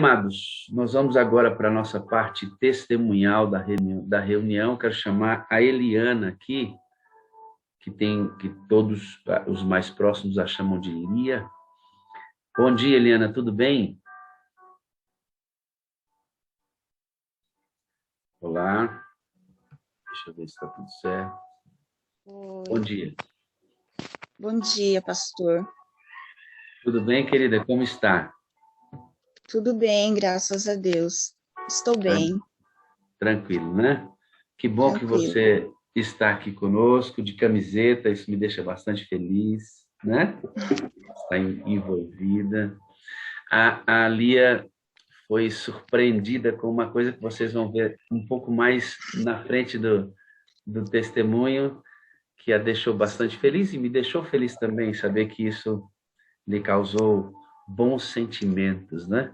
Amados, nós vamos agora para a nossa parte testemunhal da reunião. Quero chamar a Eliana aqui, que todos os mais próximos a chamam de Lia. Bom dia, Eliana, tudo bem? Olá, deixa eu ver se está tudo certo. Bom Oi. dia. Bom dia, pastor. Tudo bem, querida? Como está? Tudo bem, graças a Deus. Estou bem, Tranquilo, né? Que bom que tranquilo. você está aqui conosco, de camiseta, isso me deixa bastante feliz, né? Está envolvida. A Lia foi surpreendida com uma coisa que vocês vão ver um pouco mais na frente do testemunho, que a deixou bastante feliz e me deixou feliz também saber que isso lhe causou bons sentimentos, né?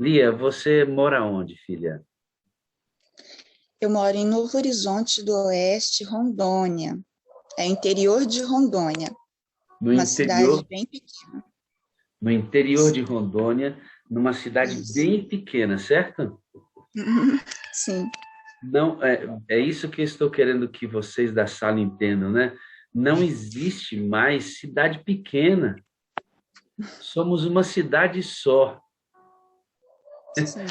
Lia, você mora onde, filha? Eu moro em Novo Horizonte do Oeste, Rondônia. É interior de Rondônia, No uma cidade interior, bem pequena. no interior de Rondônia, numa cidade Isso. bem pequena, certo? Sim, Não, é isso que eu estou querendo que vocês da sala entendam, né? Não existe mais cidade pequena. Somos uma cidade só. sim,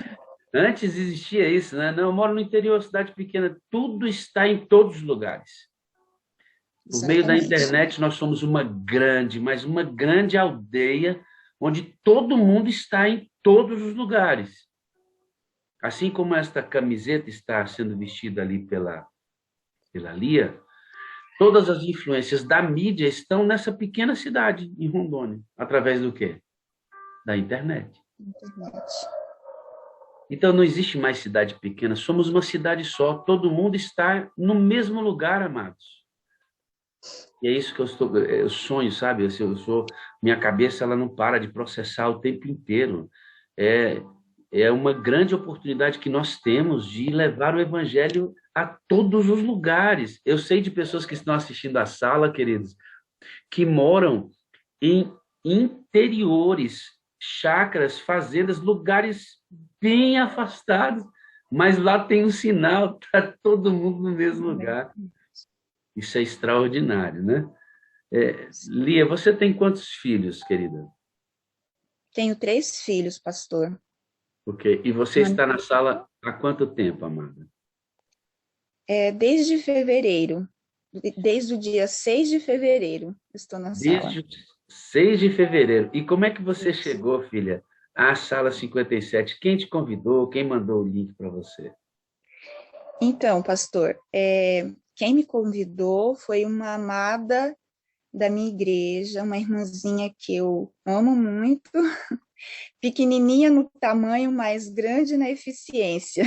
Antes existia isso, né? Não, eu moro no interior, cidade pequena, tudo está em todos os lugares. Por meio da exatamente. internet, nós somos uma grande, mas uma grande aldeia onde todo mundo está em todos os lugares. Assim como esta camiseta está sendo vestida ali pela Lia, todas as influências da mídia estão nessa pequena cidade, em Rondônia. Através do quê? Da internet. Internet. Então, não existe mais cidade pequena, somos uma cidade só, todo mundo está no mesmo lugar, amados. E é isso que eu sonho, sabe? Minha cabeça ela não para de processar o tempo inteiro. É, é uma grande oportunidade que nós temos de levar o evangelho a todos os lugares. Eu sei de pessoas que estão assistindo a sala, queridos, que moram em interiores, chácaras, fazendas, lugares bem afastados, mas lá tem um sinal, está todo mundo no mesmo lugar. Isso é extraordinário, né? Lia, você tem quantos filhos, querida? Tenho 3 filhos, pastor. Ok. E você Uma está na menina, sala há quanto tempo, amada? desde fevereiro, desde o dia 6 de fevereiro, estou na sala. Desde 6 de fevereiro. E como é que você Isso. chegou, filha, à sala 57? Quem te convidou? Quem mandou o link para você? Então, pastor, quem me convidou foi uma amada da minha igreja, uma irmãzinha que eu amo muito, pequenininha no tamanho, mas grande na eficiência.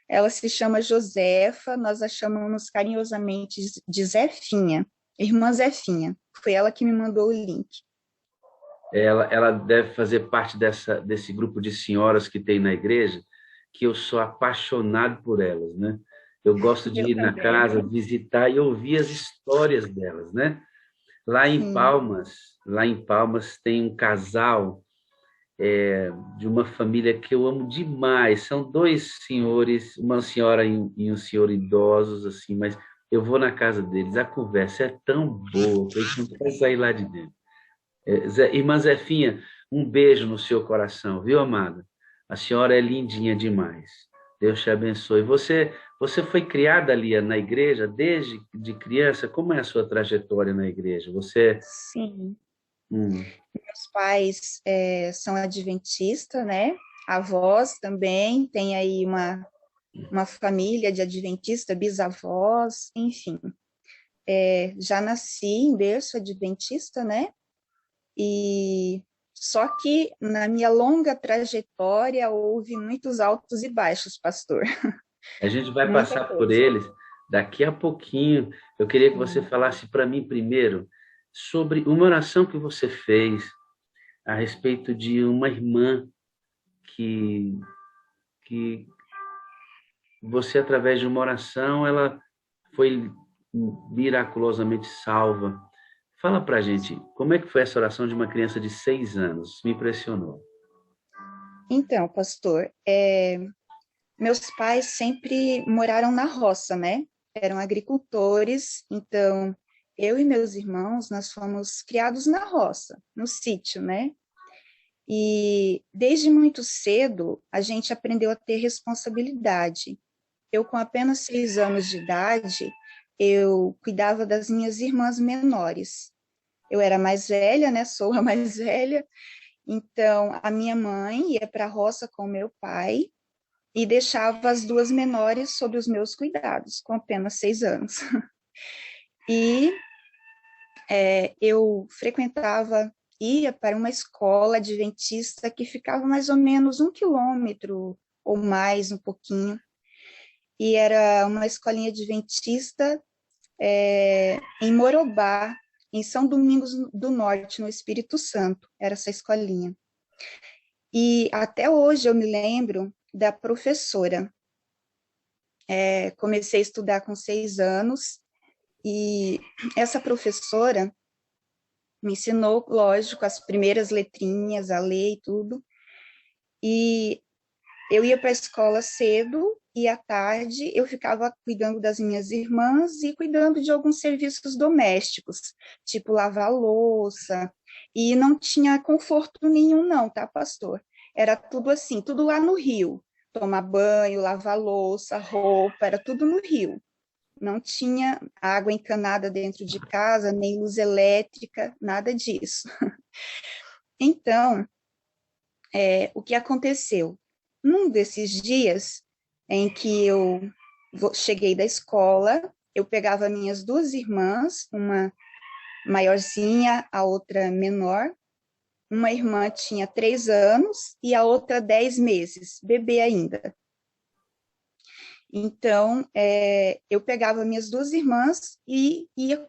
Ela se chama Josefa, nós a chamamos carinhosamente de Zefinha, irmã Zefinha. Foi ela que me mandou o link. Ela deve fazer parte desse grupo de senhoras que tem na igreja, que eu sou apaixonado por elas, né? Eu gosto de Eu ir na também. casa, visitar e ouvir as histórias delas, né? Sim. Lá em Palmas tem um casal de uma família que eu amo demais. São dois senhores, uma senhora e um senhor idosos, assim, mas eu vou na casa deles, a conversa é tão boa que a gente não vai sair lá de dentro. Irmã Zefinha, um beijo no seu coração, viu, amada? A senhora é lindinha demais. Deus te abençoe. Você foi criada ali na igreja desde de criança? Como é a sua trajetória na igreja? Sim. Hum, Meus pais são adventistas, né? Avós também, tem aí uma família de adventistas, bisavós, enfim. Já nasci em berço adventista, né? E só que na minha longa trajetória houve muitos altos e baixos, pastor. a gente vai Muita passar por coisa. eles daqui a pouquinho. Eu queria que você Sim. falasse para mim primeiro sobre uma oração que você fez a respeito de uma irmã que, que você, através de uma oração, ela foi miraculosamente salva. Fala para a gente, como é que foi essa oração de uma criança de 6 anos? Me impressionou. Então, pastor, meus pais sempre moraram na roça, né? Eram agricultores, então eu e meus irmãos, nós fomos criados na roça, no sítio, né? E desde muito cedo a gente aprendeu a ter responsabilidade. Eu, com apenas 6 anos de idade, eu cuidava das minhas irmãs menores. Eu era mais velha, né? Sou a mais velha. Então, a minha mãe ia para a roça com meu pai e deixava as duas menores sob os meus cuidados, com apenas 6 anos. E eu frequentava, ia para uma escola adventista que ficava mais ou menos 1 quilômetro ou mais, um pouquinho. E era uma escolinha adventista em Morobá, em São Domingos do Norte, no Espírito Santo, era essa escolinha. E até hoje eu me lembro da professora. Comecei a estudar com 6 anos e essa professora me ensinou, lógico, as primeiras letrinhas, a ler e tudo. E eu ia para a escola cedo e à tarde eu ficava cuidando das minhas irmãs e cuidando de alguns serviços domésticos, tipo lavar louça. E não tinha conforto nenhum, não, tá, pastor? Era tudo assim, tudo lá no Rio. Tomar banho, lavar louça, roupa, era tudo no Rio. Não tinha água encanada dentro de casa, nem luz elétrica, nada disso. Então, o que aconteceu? Num desses dias em que eu cheguei da escola, eu pegava minhas duas irmãs, uma maiorzinha, a outra menor. Uma irmã tinha 3 anos e a outra 10 meses, bebê ainda. Então, eu pegava minhas duas irmãs e ia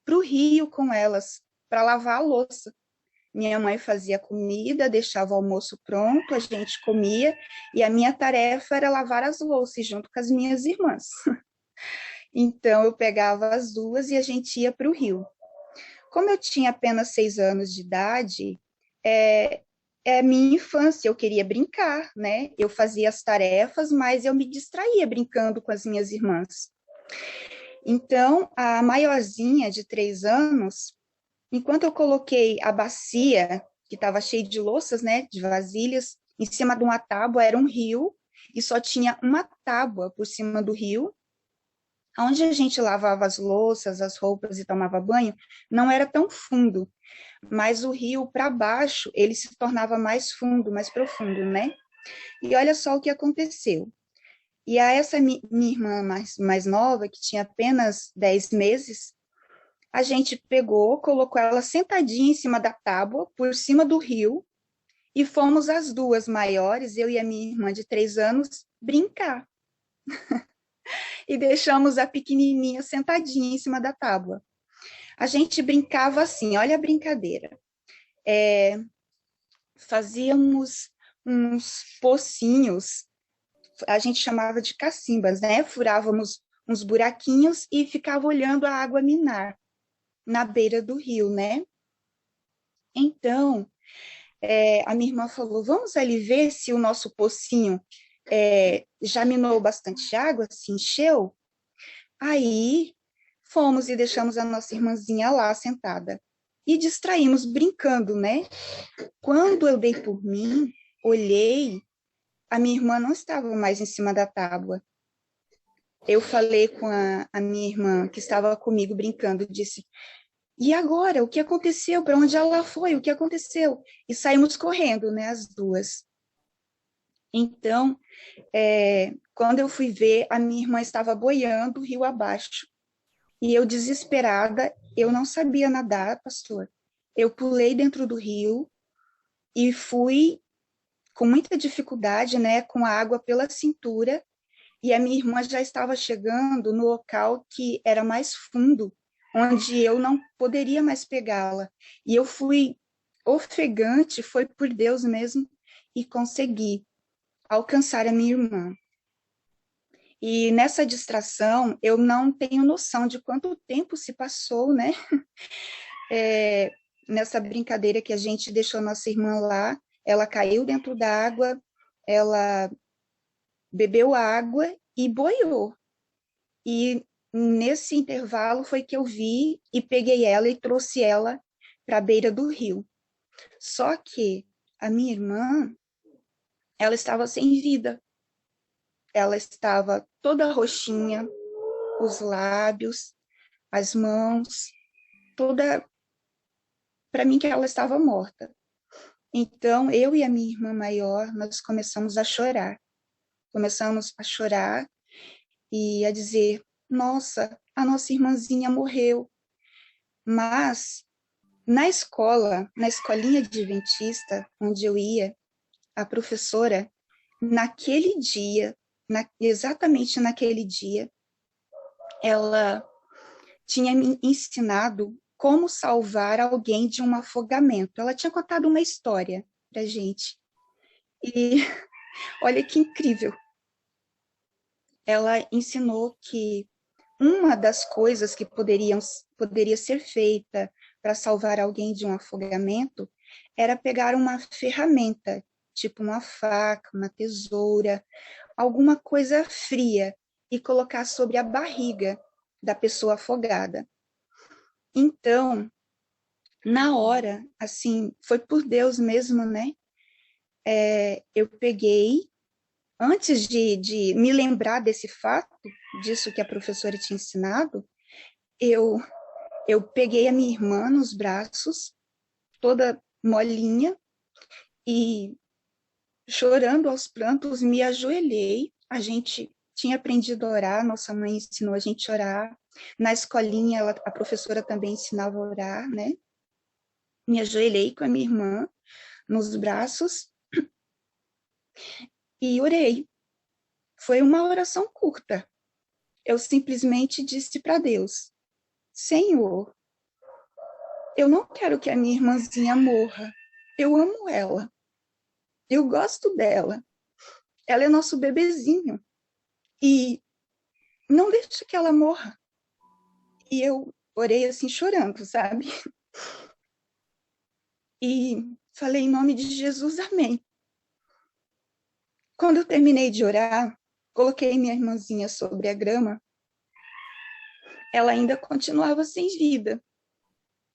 para o rio com elas, para lavar a louça. Minha mãe fazia comida, deixava o almoço pronto, a gente comia, e a minha tarefa era lavar as louças junto com as minhas irmãs. Então, eu pegava as duas e a gente ia para o rio. Como eu tinha apenas 6 anos de idade, minha infância, eu queria brincar, né? Eu fazia as tarefas, mas eu me distraía brincando com as minhas irmãs. Então, a maiorzinha, de 3 anos, enquanto eu coloquei a bacia, que estava cheia de louças, né, de vasilhas, em cima de uma tábua, era um rio, e só tinha uma tábua por cima do rio, onde a gente lavava as louças, as roupas e tomava banho, não era tão fundo, mas o rio para baixo, ele se tornava mais fundo, mais profundo, né? E olha só o que aconteceu. E a essa minha irmã mais nova, que tinha apenas 10 meses, a gente pegou, colocou ela sentadinha em cima da tábua, por cima do rio, e fomos as duas maiores, eu e a minha irmã de 3 anos, brincar. E deixamos a pequenininha sentadinha em cima da tábua. A gente brincava assim, olha a brincadeira. Fazíamos uns pocinhos, a gente chamava de cacimbas, né? Furávamos uns buraquinhos e ficava olhando a água minar na beira do rio, né? Então, a minha irmã falou, vamos ali ver se o nosso pocinho já minou bastante água, se encheu. Aí, fomos e deixamos a nossa irmãzinha lá sentada. E distraímos brincando, né? Quando eu dei por mim, olhei, a minha irmã não estava mais em cima da tábua. Eu falei com a minha irmã, que estava comigo brincando, disse, e agora? O que aconteceu? Para onde ela foi? O que aconteceu? E saímos correndo, né, as duas. Então, quando eu fui ver, a minha irmã estava boiando rio abaixo. E eu, desesperada, eu não sabia nadar, pastor. Eu pulei dentro do rio e fui com muita dificuldade, né, com a água pela cintura, e a minha irmã já estava chegando no local que era mais fundo, onde eu não poderia mais pegá-la. E eu fui ofegante, foi por Deus mesmo, e consegui alcançar a minha irmã. E nessa distração, eu não tenho noção de quanto tempo se passou, né? Nessa brincadeira que a gente deixou nossa irmã lá, ela caiu dentro da água, ela bebeu água e boiou. E nesse intervalo foi que eu vi e peguei ela e trouxe ela para a beira do rio. Só que a minha irmã, ela estava sem vida. Ela estava toda roxinha, os lábios, as mãos, toda. Para mim, que ela estava morta. Então, eu e a minha irmã maior, nós começamos a chorar. Começamos a chorar e a dizer: nossa, a nossa irmãzinha morreu. Mas, na escola, na escolinha adventista, onde eu ia, a professora, naquele dia, exatamente naquele dia, ela tinha me ensinado como salvar alguém de um afogamento. Ela tinha contado uma história para gente. E olha que incrível. Ela ensinou que uma das coisas que poderia ser feita para salvar alguém de um afogamento era pegar uma ferramenta, tipo uma faca, uma tesoura, alguma coisa fria e colocar sobre a barriga da pessoa afogada. Então, na hora, assim, foi por Deus mesmo, né? Eu peguei, antes de me lembrar desse fato, disso que a professora tinha ensinado, eu, eu peguei a minha irmã nos braços, toda molinha, e chorando aos prantos, me ajoelhei. A gente tinha aprendido a orar, nossa mãe ensinou a gente a orar. Na escolinha, a professora também ensinava a orar, né? Me ajoelhei com a minha irmã nos braços e orei. Foi uma oração curta. Eu simplesmente disse para Deus: Senhor, eu não quero que a minha irmãzinha morra. Eu amo ela. Eu gosto dela. Ela é nosso bebezinho. E não deixe que ela morra. E eu orei assim, chorando, sabe? E falei em nome de Jesus, amém. Quando eu terminei de orar, coloquei minha irmãzinha sobre a grama. Ela ainda continuava sem vida,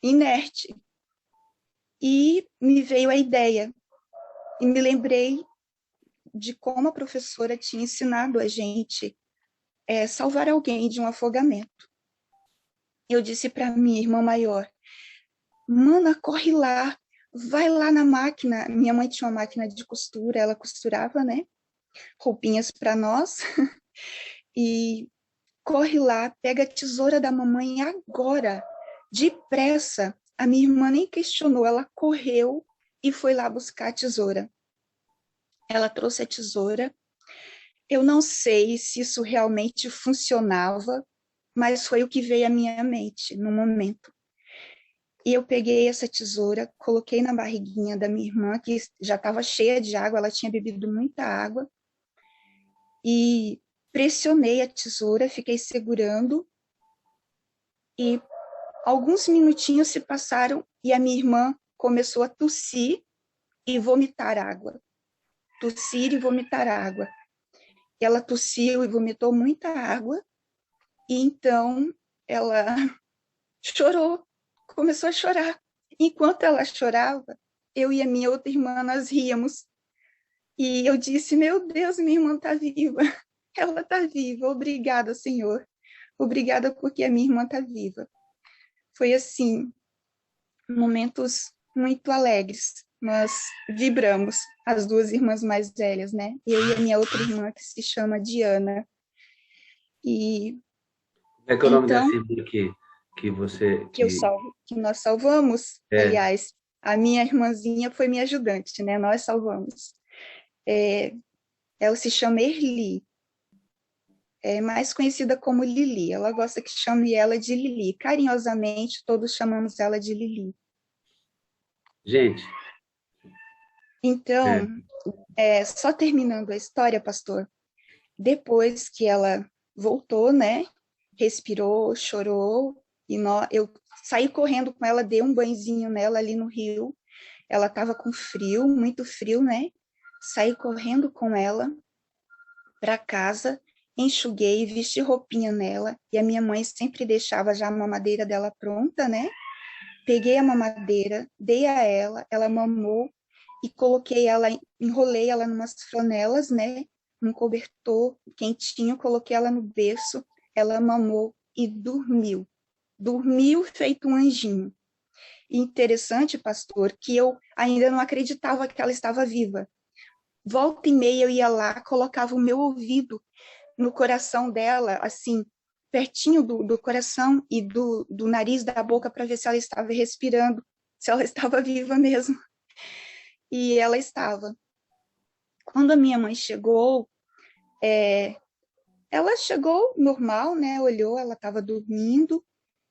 inerte. E me veio a ideia. E me lembrei de como a professora tinha ensinado a gente salvar alguém de um afogamento. Eu disse para minha irmã maior: Mana, corre lá, vai lá na máquina. Minha mãe tinha uma máquina de costura, ela costurava, né? Roupinhas para nós. E corre lá, pega a tesoura da mamãe agora, depressa. A minha irmã nem questionou, ela correu e foi lá buscar a tesoura. Ela trouxe a tesoura. Eu não sei se isso realmente funcionava, mas foi o que veio à minha mente no momento. E eu peguei essa tesoura, coloquei na barriguinha da minha irmã, que já estava cheia de água, ela tinha bebido muita água, e pressionei a tesoura, fiquei segurando, e alguns minutinhos se passaram e a minha irmã começou a tossir e vomitar água. Tossir e vomitar água. Ela tossiu e vomitou muita água, e então ela chorou, começou a chorar. Enquanto ela chorava, eu e a minha outra irmã, nós ríamos. E eu disse: meu Deus, minha irmã está viva. Ela está viva. Obrigada, Senhor. Obrigada porque a minha irmã está viva. Foi assim, momentos muito alegres. Nós vibramos, as duas irmãs mais velhas, né? Eu e a minha outra irmã, que se chama Diana. E Como é que é o nome então, dessa irmã que você... que nós salvamos, É, aliás, a minha irmãzinha foi minha ajudante, né? Nós salvamos. Ela se chama Erli, é mais conhecida como Lili. Ela gosta que chame ela de Lili. Carinhosamente, todos chamamos ela de Lili. gente, é, Então, só terminando a história, pastor, depois que ela voltou, né? Respirou, chorou, e eu saí correndo com ela, dei um banhozinho nela ali no rio. Ela estava com frio, muito frio, né? saí correndo com ela para casa, enxuguei, vesti roupinha nela, e a minha mãe sempre deixava já a mamadeira dela pronta, né? Peguei a mamadeira, dei a ela, ela mamou, e coloquei ela, enrolei ela numas franelas, né? Num cobertor quentinho, coloquei ela no berço, ela mamou e dormiu. Dormiu feito um anjinho. E interessante, pastor, que eu ainda não acreditava que ela estava viva. Volta e meia eu ia lá, colocava o meu ouvido no coração dela, assim, pertinho do coração e do nariz, da boca, para ver se ela estava respirando, se ela estava viva mesmo. E ela estava. Quando a minha mãe chegou, ela chegou normal, né? Olhou, ela estava dormindo,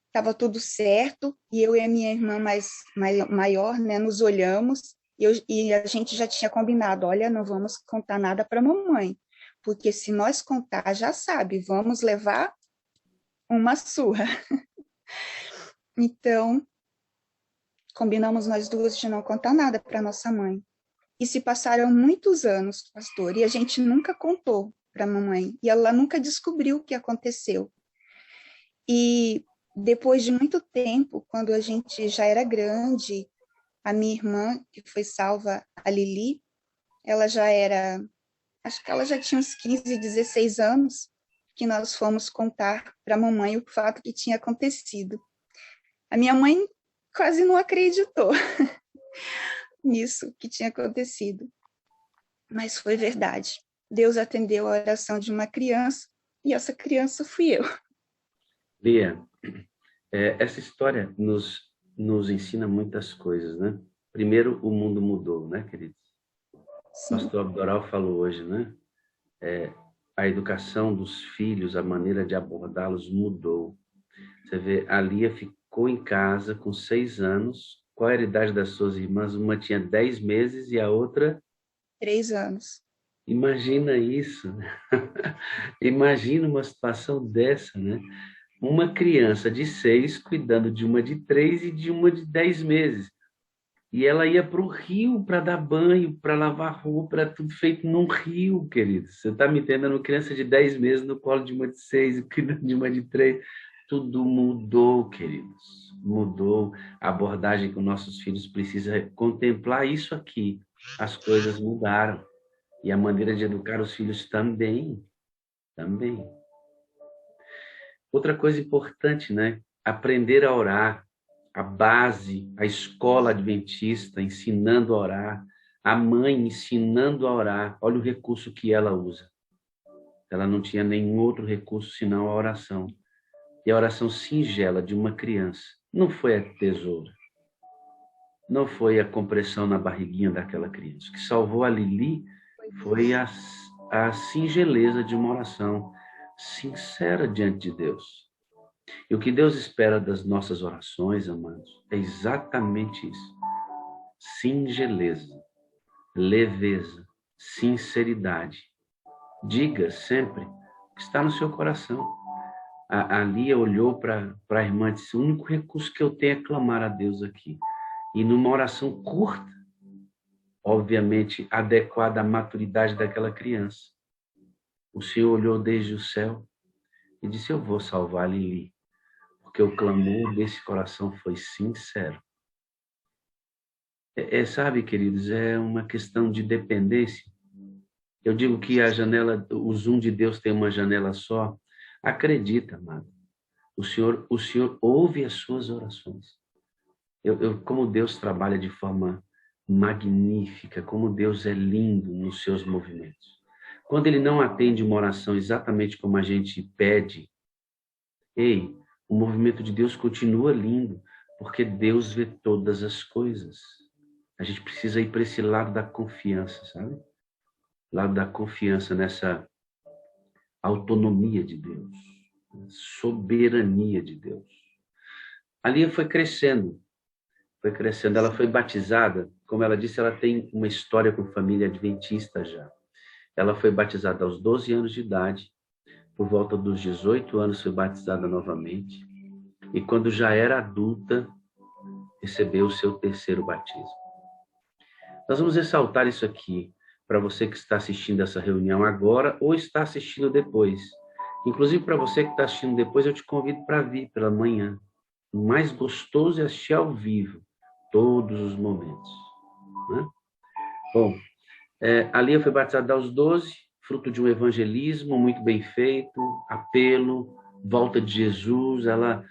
estava tudo certo, e eu e a minha irmã maior, né, nos olhamos, e a gente já tinha combinado, olha, não vamos contar nada para a mamãe, porque se nós contar, já sabe, vamos levar uma surra. Então, combinamos nós duas de não contar nada para nossa mãe. E se passaram muitos anos, pastor, e a gente nunca contou para a mamãe, e ela nunca descobriu o que aconteceu. E depois de muito tempo, quando a gente já era grande, a minha irmã, que foi salva, a Lili, ela já era, acho que ela já tinha uns 15, 16 anos, que nós fomos contar para a mamãe o fato que tinha acontecido. A minha mãe quase não acreditou nisso que tinha acontecido, mas foi verdade. Deus atendeu a oração de uma criança, e essa criança fui eu. Lia, essa história nos ensina muitas coisas, né? Primeiro, o mundo mudou, né, queridos? O Sim, pastor Abdoral falou hoje, né? A educação dos filhos, a maneira de abordá-los mudou. Você vê, a Lia ficou em casa com 6 anos. Qual era a idade das suas irmãs? Uma tinha 10 meses e a outra... 3 anos. Imagina isso. Imagina uma situação dessa, né? Uma criança de 6 cuidando de uma de 3 e de uma de 10 meses. E ela ia para o rio para dar banho, para lavar roupa, era tudo feito num rio, querido. Você está me entendendo? Uma criança de 10 meses no colo de uma de 6, cuidando de uma de 3. Tudo mudou, queridos. Mudou a abordagem que os nossos filhos precisam contemplar isso aqui. As coisas mudaram. E a maneira de educar os filhos também. Também. Outra coisa importante, né? Aprender a orar. A base, a escola adventista ensinando a orar, a mãe ensinando a orar. Olha o recurso que ela usa. Ela não tinha nenhum outro recurso senão a oração. E a oração singela de uma criança não foi a tesoura, não foi a compressão na barriguinha daquela criança. O que salvou a Lili foi a singeleza de uma oração sincera diante de Deus. E o que Deus espera das nossas orações, amados, é exatamente isso. Singeleza, leveza, sinceridade. Diga sempre o que está no seu coração. A Lia olhou para a irmã e disse, o único recurso que eu tenho é clamar a Deus aqui. E numa oração curta, obviamente adequada à maturidade daquela criança, o Senhor olhou desde o céu e disse, eu vou salvar a Lili, porque o clamor desse coração foi sincero. Sabe, queridos, é uma questão de dependência. Eu digo que a janela, o zoom de Deus tem uma janela só. Acredita, amado. O Senhor ouve as suas orações. Como Deus trabalha de forma magnífica, como Deus é lindo nos seus movimentos. Quando Ele não atende uma oração exatamente como a gente pede, ei, o movimento de Deus continua lindo, porque Deus vê todas as coisas. A gente precisa ir para esse lado da confiança, sabe? Lado da confiança nessa autonomia de Deus, soberania de Deus. A Lia foi crescendo. Ela foi batizada, como ela disse, ela tem uma história com família adventista já. Ela foi batizada aos 12 anos de idade, por volta dos 18 anos foi batizada novamente, e quando já era adulta, recebeu o seu terceiro batismo. Nós vamos ressaltar isso aqui. para você que está assistindo essa reunião agora ou está assistindo depois. Inclusive, para você que está assistindo depois, eu te convido para vir pela manhã. O mais gostoso é assistir ao vivo, todos os momentos, né? Bom, a Lia foi batizada aos 12, fruto de um evangelismo muito bem feito, apelo, volta de Jesus. Ela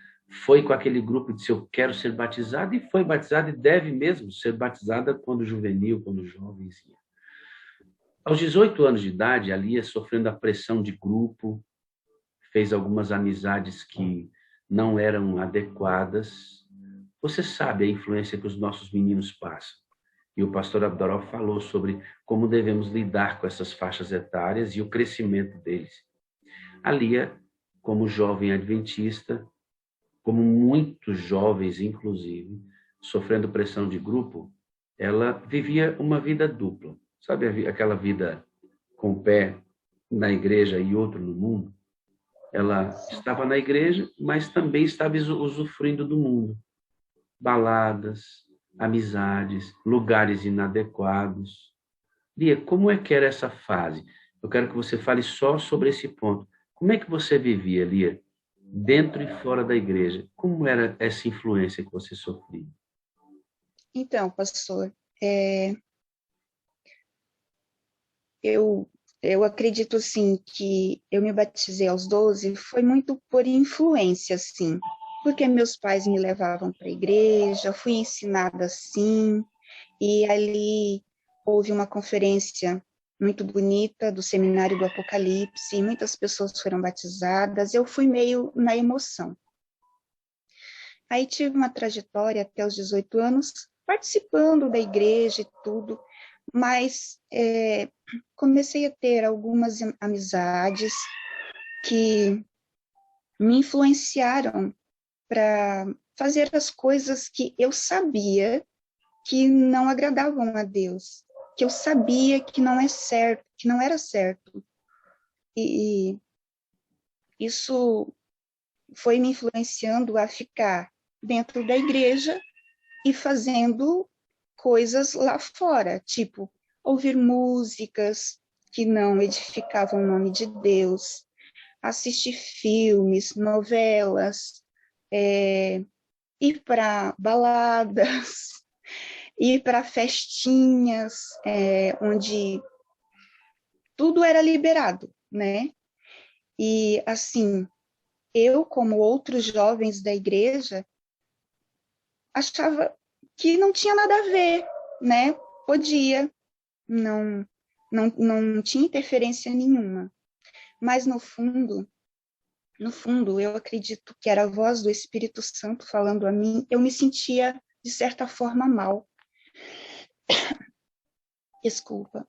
foi com aquele grupo e disse, eu quero ser batizada, e foi batizada, e deve mesmo ser batizada quando juvenil, quando jovenzinha. Aos 18 anos de idade, a Lia, sofrendo a pressão de grupo, fez algumas amizades que não eram adequadas. Você sabe a influência que os nossos meninos passam. E o pastor Abdoró falou sobre como devemos lidar com essas faixas etárias e o crescimento deles. A Lia, como jovem adventista, como muitos jovens, inclusive, sofrendo pressão de grupo, ela vivia uma vida dupla. Sabe aquela vida com um pé na igreja e outro no mundo? Ela estava na igreja, mas também estava usufruindo do mundo. Baladas, amizades, lugares inadequados. Lia, como é que era essa fase? Eu quero que você fale só sobre esse ponto. Como é que você vivia, Lia, dentro e fora da igreja? Como era essa influência que você sofria? Então, pastor, eu acredito, assim, que eu me batizei aos 12 foi muito por influência, assim, porque meus pais me levavam para a igreja, fui ensinada assim, e ali houve uma conferência muito bonita do Seminário do Apocalipse, e muitas pessoas foram batizadas, eu fui meio na emoção. Aí tive uma trajetória até os 18 anos, participando da igreja e tudo, mas comecei a ter algumas amizades que me influenciaram para fazer as coisas que eu sabia que não agradavam a Deus, que eu sabia que não é certo, que não era certo. E isso foi me influenciando a ficar dentro da igreja e fazendo coisas lá fora, tipo ouvir músicas que não edificavam o nome de Deus, assistir filmes, novelas, ir para baladas, ir para festinhas, onde tudo era liberado, né? E assim, eu, como outros jovens da igreja, achava que não tinha nada a ver, né? Podia, não tinha interferência nenhuma. Mas no fundo, eu acredito que era a voz do Espírito Santo falando a mim. Eu me sentia, de certa forma, mal. Desculpa.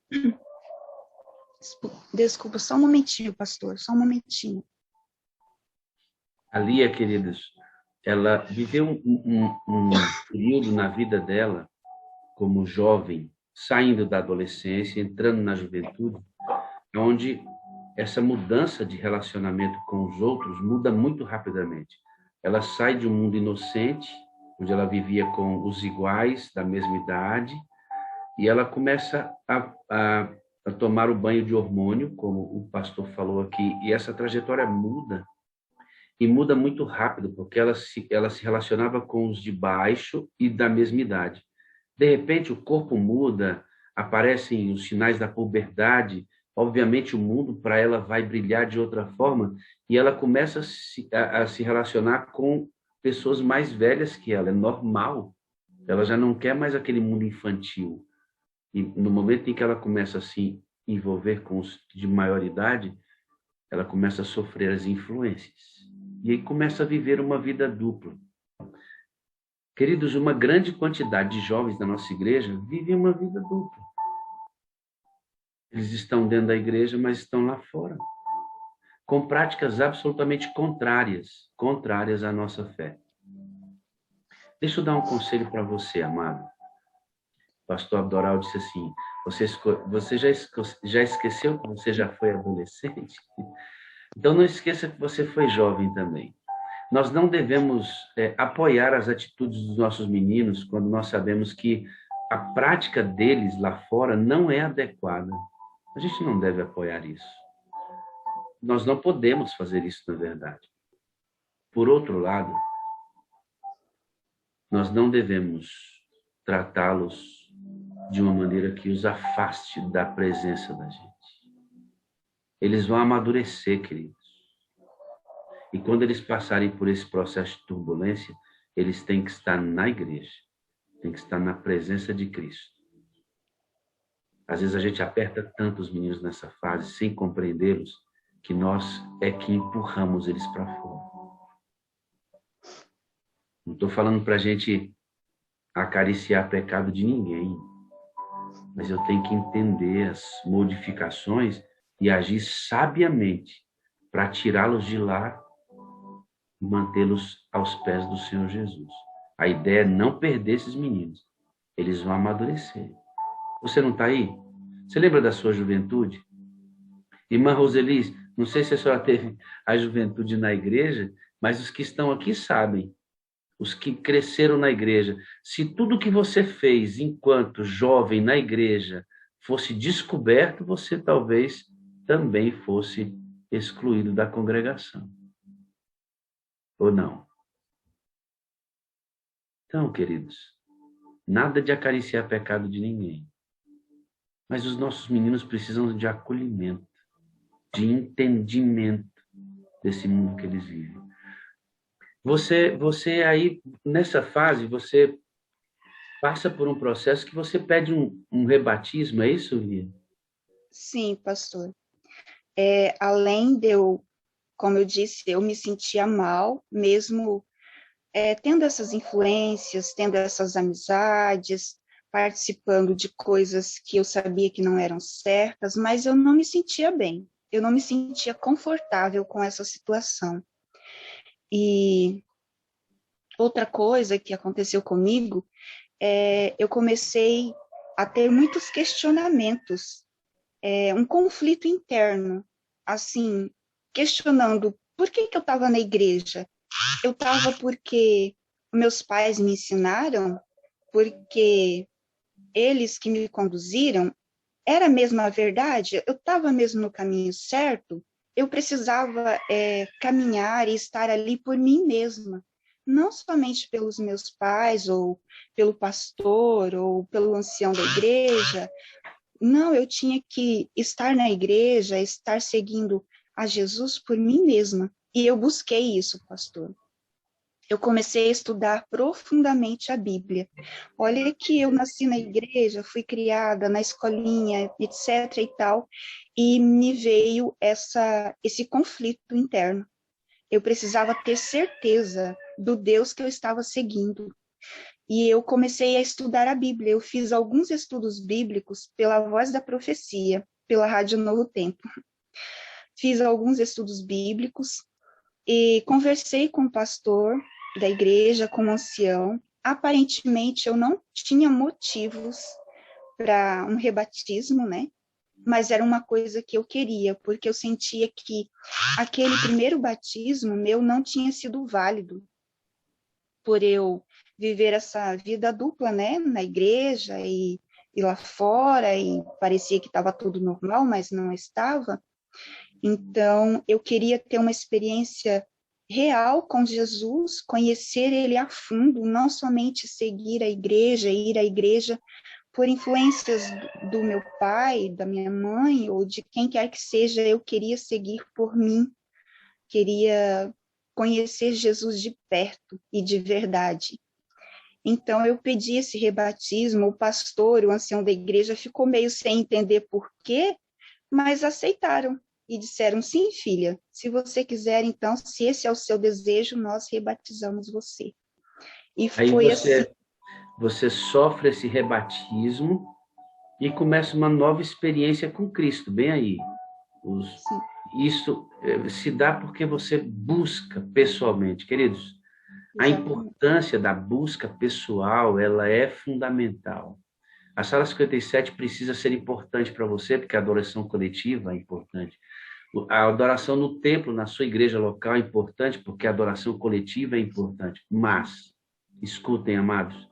Desculpa, só um momentinho, pastor, só um momentinho. A Lia, queridos, ela viveu um período na vida dela, como jovem, saindo da adolescência, entrando na juventude, onde essa mudança de relacionamento com os outros muda muito rapidamente. Ela sai de um mundo inocente, onde ela vivia com os iguais da mesma idade, e ela começa a tomar o banho de hormônio, como o pastor falou aqui, e essa trajetória muda, e muda muito rápido, porque ela se relacionava com os de baixo e da mesma idade. De repente, o corpo muda, aparecem os sinais da puberdade, obviamente o mundo para ela vai brilhar de outra forma, e ela começa a se relacionar com pessoas mais velhas que ela, é normal. Ela já não quer mais aquele mundo infantil. E no momento em que ela começa a se envolver com os de maior idade, ela começa a sofrer as influências. E aí começa a viver uma vida dupla. Queridos, uma grande quantidade de jovens da nossa igreja vivem uma vida dupla. Eles estão dentro da igreja, mas estão lá fora, com práticas absolutamente contrárias à nossa fé. Deixa eu dar um conselho para você, amado. O pastor Abdoral disse assim, você já esqueceu que você já foi adolescente? Então não esqueça que você foi jovem também. Nós não devemos apoiar as atitudes dos nossos meninos quando nós sabemos que a prática deles lá fora não é adequada. A gente não deve apoiar isso. Nós não podemos fazer isso, na verdade. Por outro lado, nós não devemos tratá-los de uma maneira que os afaste da presença da gente. Eles vão amadurecer, queridos. E quando eles passarem por esse processo de turbulência, eles têm que estar na igreja, têm que estar na presença de Cristo. Às vezes a gente aperta tanto os meninos nessa fase, sem compreendê-los, que nós é que empurramos eles para fora. Não estou falando para a gente acariciar pecado de ninguém, mas eu tenho que entender as modificações e agir sabiamente para tirá-los de lá e mantê-los aos pés do Senhor Jesus. A ideia é não perder esses meninos. Eles vão amadurecer. Você não está aí? Você lembra da sua juventude? Irmã Roseli, não sei se a senhora teve a juventude na igreja, mas os que estão aqui sabem. Os que cresceram na igreja. Se tudo que você fez enquanto jovem na igreja fosse descoberto, você talvez também fosse excluído da congregação. Ou não? Então, queridos, nada de acariciar pecado de ninguém. Mas os nossos meninos precisam de acolhimento, de entendimento desse mundo que eles vivem. Você aí, nessa fase, você passa por um processo que você pede um rebatismo, é isso, Lia? Sim, pastor. Além de eu, como eu disse, eu me sentia mal, mesmo tendo essas influências, tendo essas amizades, participando de coisas que eu sabia que não eram certas, mas eu não me sentia bem, eu não me sentia confortável com essa situação. E outra coisa que aconteceu comigo, eu comecei a ter muitos questionamentos, um conflito interno, assim, questionando por que eu estava na igreja. Eu estava porque meus pais me ensinaram, porque eles que me conduziram, era mesmo a verdade? Eu estava mesmo no caminho certo? Eu precisava caminhar e estar ali por mim mesma, não somente pelos meus pais, ou pelo pastor, ou pelo ancião da igreja. Não, eu tinha que estar na igreja, estar seguindo a Jesus por mim mesma. E eu busquei isso, pastor. Eu comecei a estudar profundamente a Bíblia. Olha que eu nasci na igreja, fui criada na escolinha, etc. e tal, e me veio esse conflito interno. Eu precisava ter certeza do Deus que eu estava seguindo. E eu comecei a estudar a Bíblia. Eu fiz alguns estudos bíblicos pela Voz da Profecia, pela Rádio Novo Tempo. Fiz alguns estudos bíblicos e conversei com o pastor da igreja, com o ancião. Aparentemente, eu não tinha motivos para um rebatismo, né? Mas era uma coisa que eu queria, porque eu sentia que aquele primeiro batismo meu não tinha sido válido, por eu viver essa vida dupla, né? Na igreja e lá fora, e parecia que estava tudo normal, mas não estava. Então, eu queria ter uma experiência real com Jesus, conhecer ele a fundo, não somente seguir a igreja, ir à igreja por influências do meu pai, da minha mãe, ou de quem quer que seja. Eu queria seguir por mim, queria conhecer Jesus de perto e de verdade. Então, eu pedi esse rebatismo, o pastor, o ancião da igreja, ficou meio sem entender por quê, mas aceitaram. E disseram, sim, filha, se você quiser, então, se esse é o seu desejo, nós rebatizamos você. E Aí foi assim. você sofre esse rebatismo e começa uma nova experiência com Cristo, bem aí. Isso se dá porque você busca pessoalmente. Queridos, a importância da busca pessoal, ela é fundamental. A Sala 57 precisa ser importante para você, porque a adoração coletiva é importante. A adoração no templo, na sua igreja local, é importante, porque a adoração coletiva é importante. Mas, escutem, amados,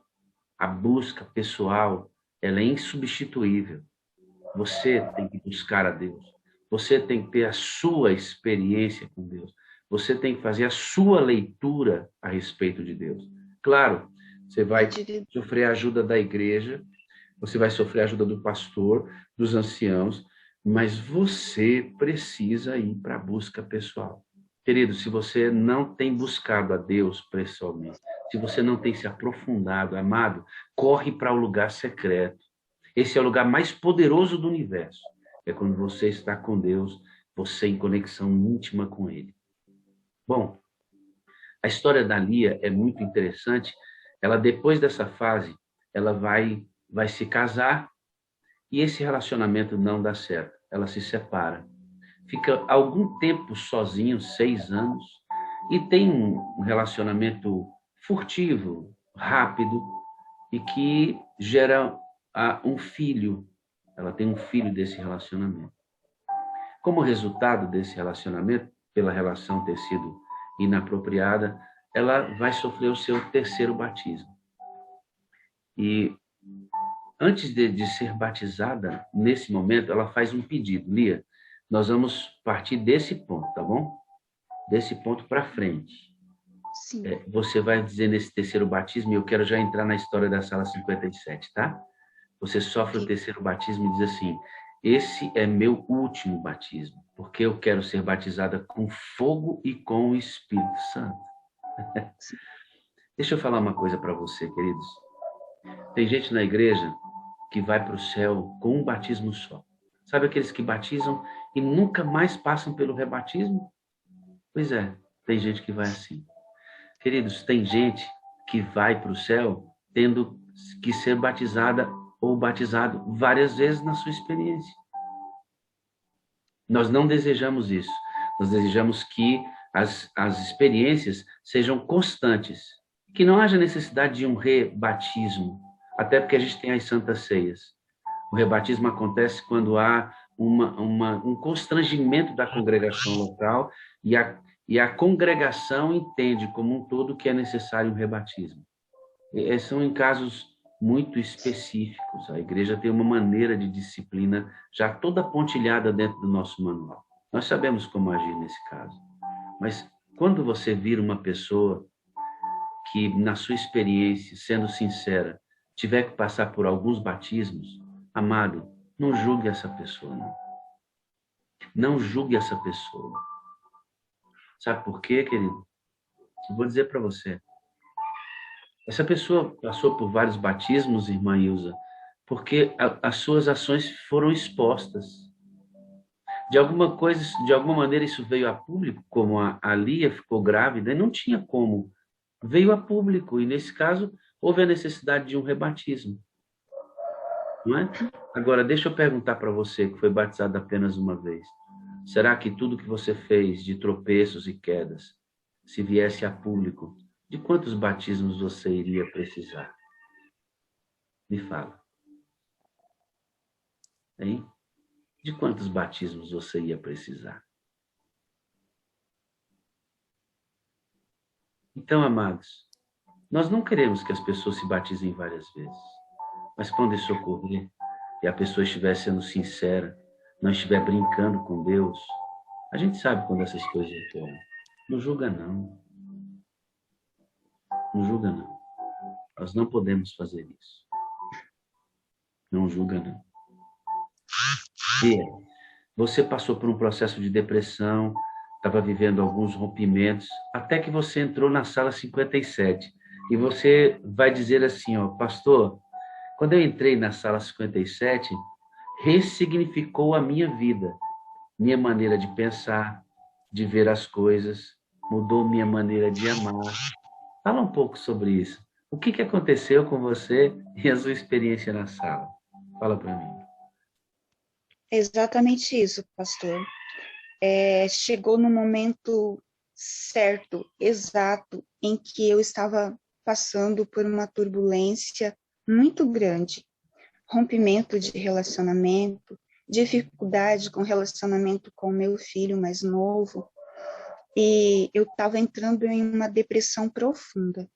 A busca pessoal, ela é insubstituível. Você tem que buscar a Deus. Você tem que ter a sua experiência com Deus. Você tem que fazer a sua leitura a respeito de Deus. Claro, você vai sofrer a ajuda da igreja, você vai sofrer a ajuda do pastor, dos anciãos, mas você precisa ir para a busca pessoal. Querido, se você não tem buscado a Deus pessoalmente, se você não tem se aprofundado, amado, corre para o lugar secreto. Esse é o lugar mais poderoso do universo. É quando você está com Deus, você em conexão íntima com Ele. Bom, a história da Lia é muito interessante. Ela, depois dessa fase, ela vai se casar e esse relacionamento não dá certo. Ela se separa. Fica algum tempo sozinho, 6 anos, e tem um relacionamento furtivo, rápido, e que gera um filho. Ela tem um filho desse relacionamento. Como resultado desse relacionamento, pela relação ter sido inapropriada, ela vai sofrer o seu terceiro batismo. E antes de ser batizada, nesse momento, ela faz um pedido. Lia, nós vamos partir desse ponto, tá bom? Desse ponto para frente. Sim. Você vai dizer nesse terceiro batismo, e eu quero já entrar na história da sala 57, tá? Você sofre o terceiro batismo e diz assim, esse é meu último batismo, porque eu quero ser batizada com fogo e com o Espírito Santo. Deixa eu falar uma coisa para você, queridos. Tem gente na igreja que vai para o céu com um batismo só. Sabe aqueles que batizam e nunca mais passam pelo rebatismo? Pois é, tem gente que vai assim. Queridos, tem gente que vai para o céu tendo que ser batizada ou batizado várias vezes na sua experiência. Nós não desejamos isso. Nós desejamos que as experiências sejam constantes, que não haja necessidade de um rebatismo, até porque a gente tem as santas ceias. O rebatismo acontece quando há um constrangimento da congregação local e a congregação entende como um todo que é necessário um rebatismo. São em casos muito específicos. A igreja tem uma maneira de disciplina já toda pontilhada dentro do nosso manual. Nós sabemos como agir nesse caso. Mas quando você vira uma pessoa que, na sua experiência, sendo sincera, tiver que passar por alguns batismos, amado, não julgue essa pessoa, não. Não julgue essa pessoa. Sabe por quê, querido? Eu vou dizer para você. Essa pessoa passou por vários batismos, irmã Ilza, porque as suas ações foram expostas. De alguma maneira isso veio a público, como a Lia ficou grávida, e não tinha como. Veio a público, e nesse caso houve a necessidade de um rebatismo. Não é? Agora, deixa eu perguntar para você, que foi batizado apenas uma vez. Será que tudo que você fez de tropeços e quedas, se viesse a público, de quantos batismos você iria precisar? Me fala. Hein? De quantos batismos você ia precisar? Então, amados, nós não queremos que as pessoas se batizem várias vezes. Mas quando isso ocorrer, e a pessoa estiver sendo sincera, não estiver brincando com Deus, a gente sabe quando essas coisas ocorrem. Não julga, não. Não julga, não. Nós não podemos fazer isso. Não julga, não. E você passou por um processo de depressão, estava vivendo alguns rompimentos, até que você entrou na sala 57. E você vai dizer assim, ó, pastor, quando eu entrei na sala 57, ressignificou a minha vida, minha maneira de pensar, de ver as coisas, mudou minha maneira de amar. Fala um pouco sobre isso. O que aconteceu com você e a sua experiência na sala? Fala para mim. Exatamente isso, pastor. Chegou no momento certo, exato, em que eu estava passando por uma turbulência muito grande, rompimento de relacionamento, dificuldade com relacionamento com meu filho mais novo, e eu estava entrando em uma depressão profunda,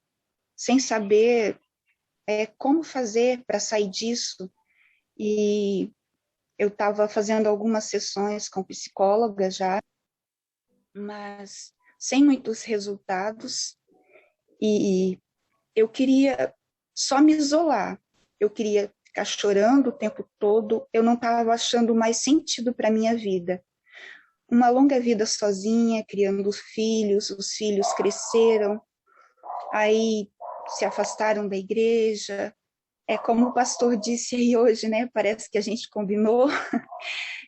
sem saber como fazer para sair disso. E eu estava fazendo algumas sessões com psicóloga já, mas sem muitos resultados. E eu queria só me isolar. Eu queria ficar chorando o tempo todo. Eu não estava achando mais sentido para minha vida. Uma longa vida sozinha, criando os filhos cresceram, aí se afastaram da igreja. É como o pastor disse aí hoje, né? Parece que a gente combinou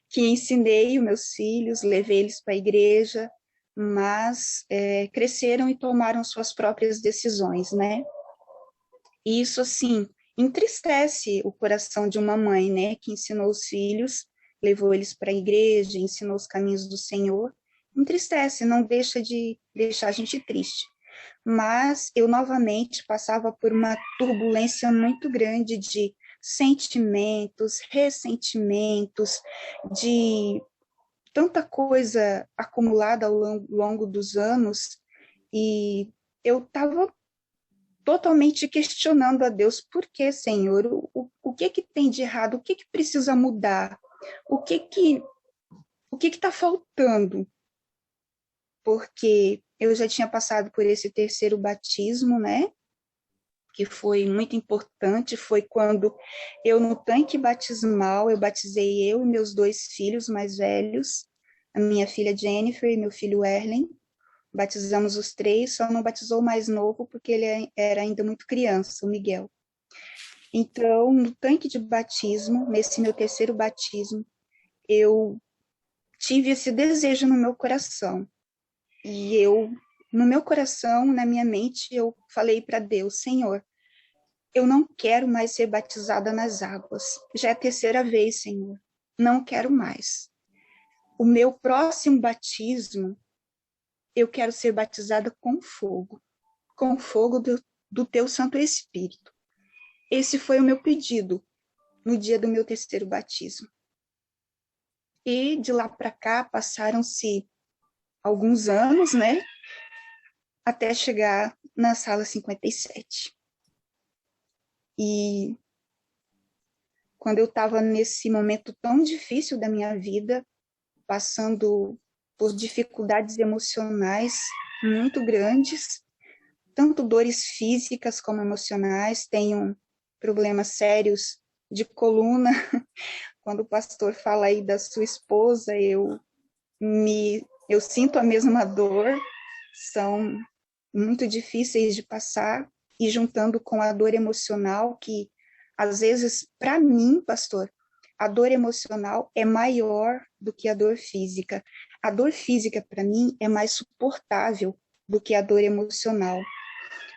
que ensinei os meus filhos, levei eles para a igreja, mas cresceram e tomaram suas próprias decisões, né? E isso, assim, entristece o coração de uma mãe, né? Que ensinou os filhos, levou eles para a igreja, ensinou os caminhos do Senhor. Entristece, não deixa de deixar a gente triste. Mas eu novamente passava por uma turbulência muito grande de sentimentos, ressentimentos, de tanta coisa acumulada ao longo dos anos, e eu estava totalmente questionando a Deus: por que, Senhor? O que tem de errado? O que precisa mudar? O que está faltando? Porque eu já tinha passado por esse terceiro batismo, né? Que foi muito importante. Foi quando eu, no tanque batismal, eu batizei eu e meus 2 filhos mais velhos, a minha filha Jennifer e meu filho Erlen. Batizamos os 3, só não batizou o mais novo porque ele era ainda muito criança, o Miguel. Então, no tanque de batismo, nesse meu terceiro batismo, eu tive esse desejo no meu coração. E no meu coração, na minha mente, eu falei para Deus: Senhor, eu não quero mais ser batizada nas águas. Já é a terceira vez, Senhor. Não quero mais. O meu próximo batismo, eu quero ser batizada com fogo do teu Santo Espírito. Esse foi o meu pedido no dia do meu terceiro batismo. E de lá para cá passaram-se alguns anos, né? Até chegar na sala 57. E quando eu estava nesse momento tão difícil da minha vida, passando por dificuldades emocionais muito grandes, tanto dores físicas como emocionais, tenho problemas sérios de coluna. Quando o pastor fala aí da sua esposa, eu sinto a mesma dor, são muito difíceis de passar, e juntando com a dor emocional, que às vezes, para mim, pastor, a dor emocional é maior do que a dor física. A dor física, para mim, é mais suportável do que a dor emocional.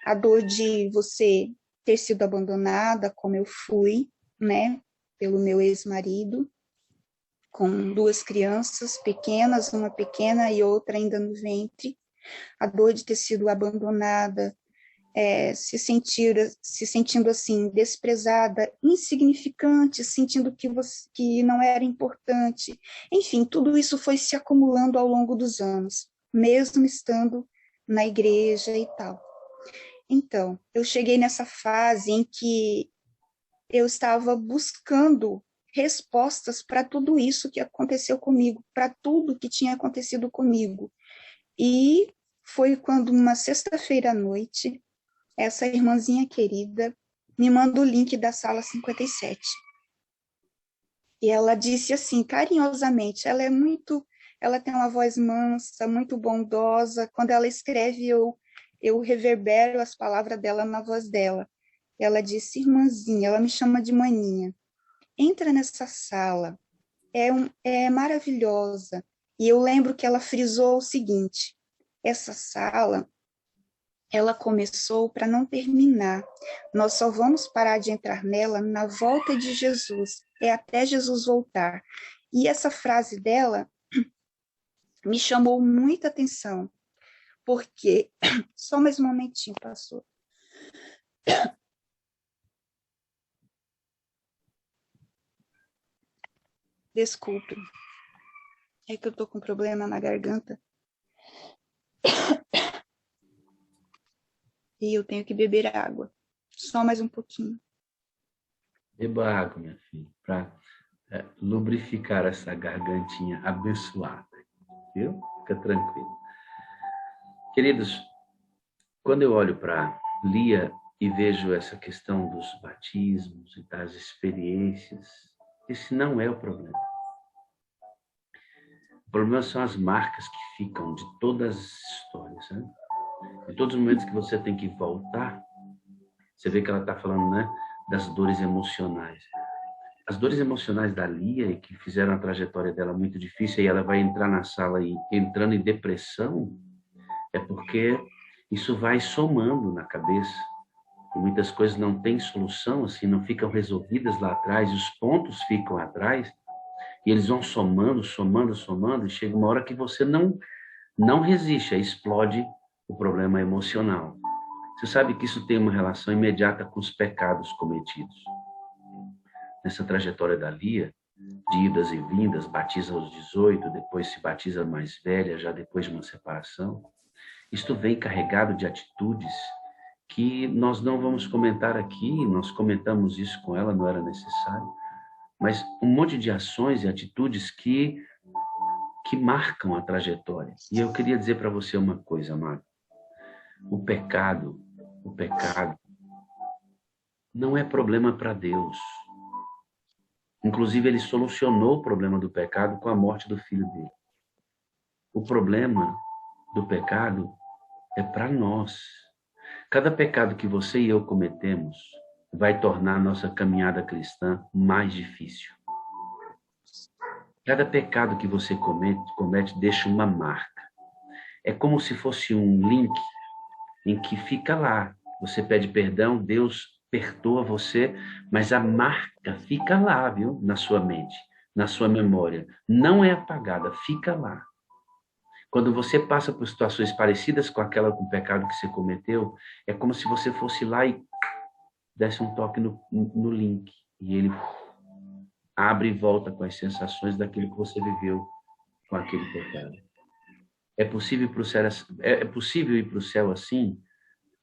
A dor de você ter sido abandonada, como eu fui, né, pelo meu ex-marido, com 2 crianças pequenas, uma pequena e outra ainda no ventre. A dor de ter sido abandonada, se sentindo assim, desprezada, insignificante, sentindo que não era importante. Enfim, tudo isso foi se acumulando ao longo dos anos, mesmo estando na igreja e tal. Então, eu cheguei nessa fase em que eu estava buscando respostas para tudo isso que aconteceu comigo, para tudo que tinha acontecido comigo. E foi quando, uma sexta-feira à noite, essa irmãzinha querida me manda o link da sala 57. E ela disse assim, carinhosamente, ela tem uma voz mansa, muito bondosa. Quando ela escreve, eu reverbero as palavras dela na voz dela. Ela disse: irmãzinha, ela me chama de maninha, entra nessa sala, é maravilhosa. E eu lembro que ela frisou o seguinte: essa sala, ela começou para não terminar. Nós só vamos parar de entrar nela na volta de Jesus, é até Jesus voltar. E essa frase dela me chamou muita atenção, porque só mais um momentinho, pastor. Desculpe, é que eu tô com problema na garganta e eu tenho que beber água. Só mais um pouquinho. Beba água, minha filha, para lubrificar essa gargantinha abençoada. Viu? Fica tranquilo. Queridos, quando eu olho para Lia e vejo essa questão dos batismos e das experiências, esse não é o problema. O problema são as marcas que ficam de todas as histórias, né? Em todos os momentos que você tem que voltar, você vê que ela está falando, né, das dores emocionais. As dores emocionais da Lia, que fizeram a trajetória dela muito difícil, e ela vai entrar na sala e entrando em depressão, é porque isso vai somando na cabeça. E muitas coisas não têm solução, assim, não ficam resolvidas lá atrás, os pontos ficam atrás, e eles vão somando, somando, somando, e chega uma hora que você não resiste, aí explode o problema emocional. Você sabe que isso tem uma relação imediata com os pecados cometidos. Nessa trajetória da Lia, de idas e vindas, batiza aos 18, depois se batiza mais velha, já depois de uma separação, isto vem carregado de atitudes que nós não vamos comentar aqui, nós comentamos isso com ela, não era necessário, mas um monte de ações e atitudes que marcam a trajetória. E eu queria dizer para você uma coisa, amado. O pecado não é problema para Deus. Inclusive, ele solucionou o problema do pecado com a morte do filho dele. O problema do pecado é para nós. Cada pecado que você e eu cometemos vai tornar a nossa caminhada cristã mais difícil. Cada pecado que você comete deixa uma marca. É como se fosse um link em que fica lá. Você pede perdão, Deus perdoa você, mas a marca fica lá, viu? Na sua mente, na sua memória. Não é apagada, fica lá. Quando você passa por situações parecidas com com o pecado que você cometeu, é como se você fosse lá e desse um toque no link. E ele abre e volta com as sensações daquilo que você viveu com aquele pecado. É possível ir para o céu, é possível ir para o céu assim?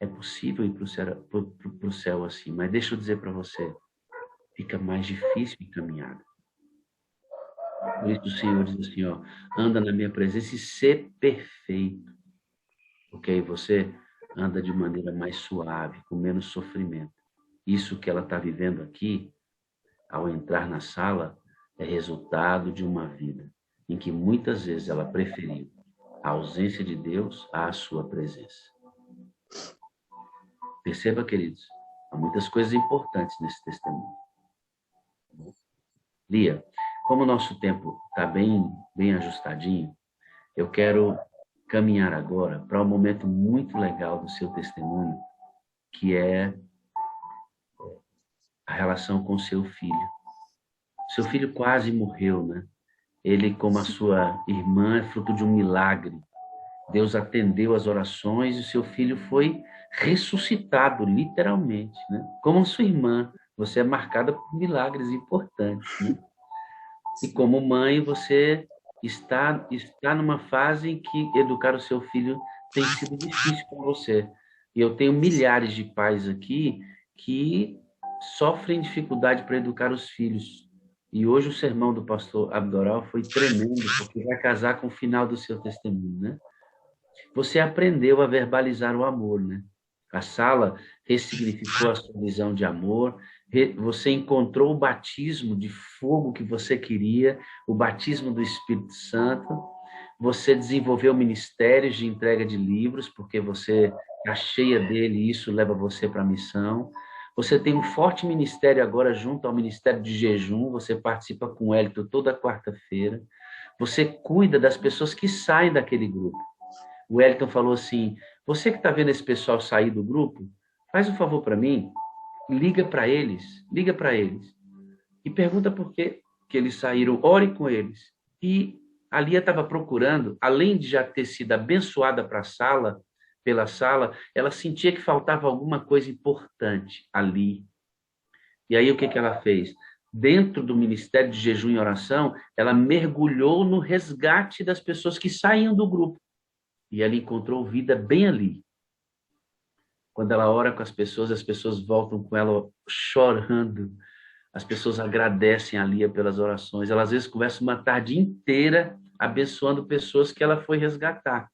É possível ir para o céu assim, mas deixa eu dizer para você, fica mais difícil a caminhada. Por isso o Senhor diz assim, ó, anda na minha presença e ser perfeito. Porque aí você anda de maneira mais suave, com menos sofrimento. Isso que ela está vivendo aqui, ao entrar na sala, é resultado de uma vida em que muitas vezes ela preferiu a ausência de Deus à sua presença. Perceba, queridos, há muitas coisas importantes nesse testemunho. Lia, como o nosso tempo está bem ajustadinho, eu quero caminhar agora para um momento muito legal do seu testemunho, que é a relação com seu filho. Seu filho quase morreu, né? Ele, como a sua irmã, é fruto de um milagre. Deus atendeu as orações e o seu filho foi ressuscitado, literalmente, né? Como a sua irmã, você é marcada por milagres importantes, né? E como mãe, você está numa fase em que educar o seu filho tem sido difícil para você. E eu tenho milhares de pais aqui que sofrem dificuldade para educar os filhos. E hoje o sermão do pastor Abdoral foi tremendo, porque vai casar com o final do seu testemunho, né? Você aprendeu a verbalizar o amor, né? A sala ressignificou a sua visão de amor, você encontrou o batismo de fogo que você queria, o batismo do Espírito Santo, você desenvolveu ministérios de entrega de livros, porque você está cheia dele e isso leva você para a missão. Você tem um forte ministério agora junto ao Ministério de Jejum, você participa com o Hélito toda quarta-feira, você cuida das pessoas que saem daquele grupo. O Wellington falou assim, você que está vendo esse pessoal sair do grupo, faz um favor para mim, liga para eles, e pergunta por que eles saíram, ore com eles. E a Lia estava procurando, além de já ter sido abençoada pela sala, ela sentia que faltava alguma coisa importante ali. E aí o que ela fez? Dentro do Ministério de Jejum e Oração, ela mergulhou no resgate das pessoas que saíam do grupo. E ela encontrou vida bem ali. Quando ela ora com as pessoas voltam com ela chorando. As pessoas agradecem a Lia pelas orações. Ela às vezes conversa uma tarde inteira abençoando pessoas que ela foi resgatar.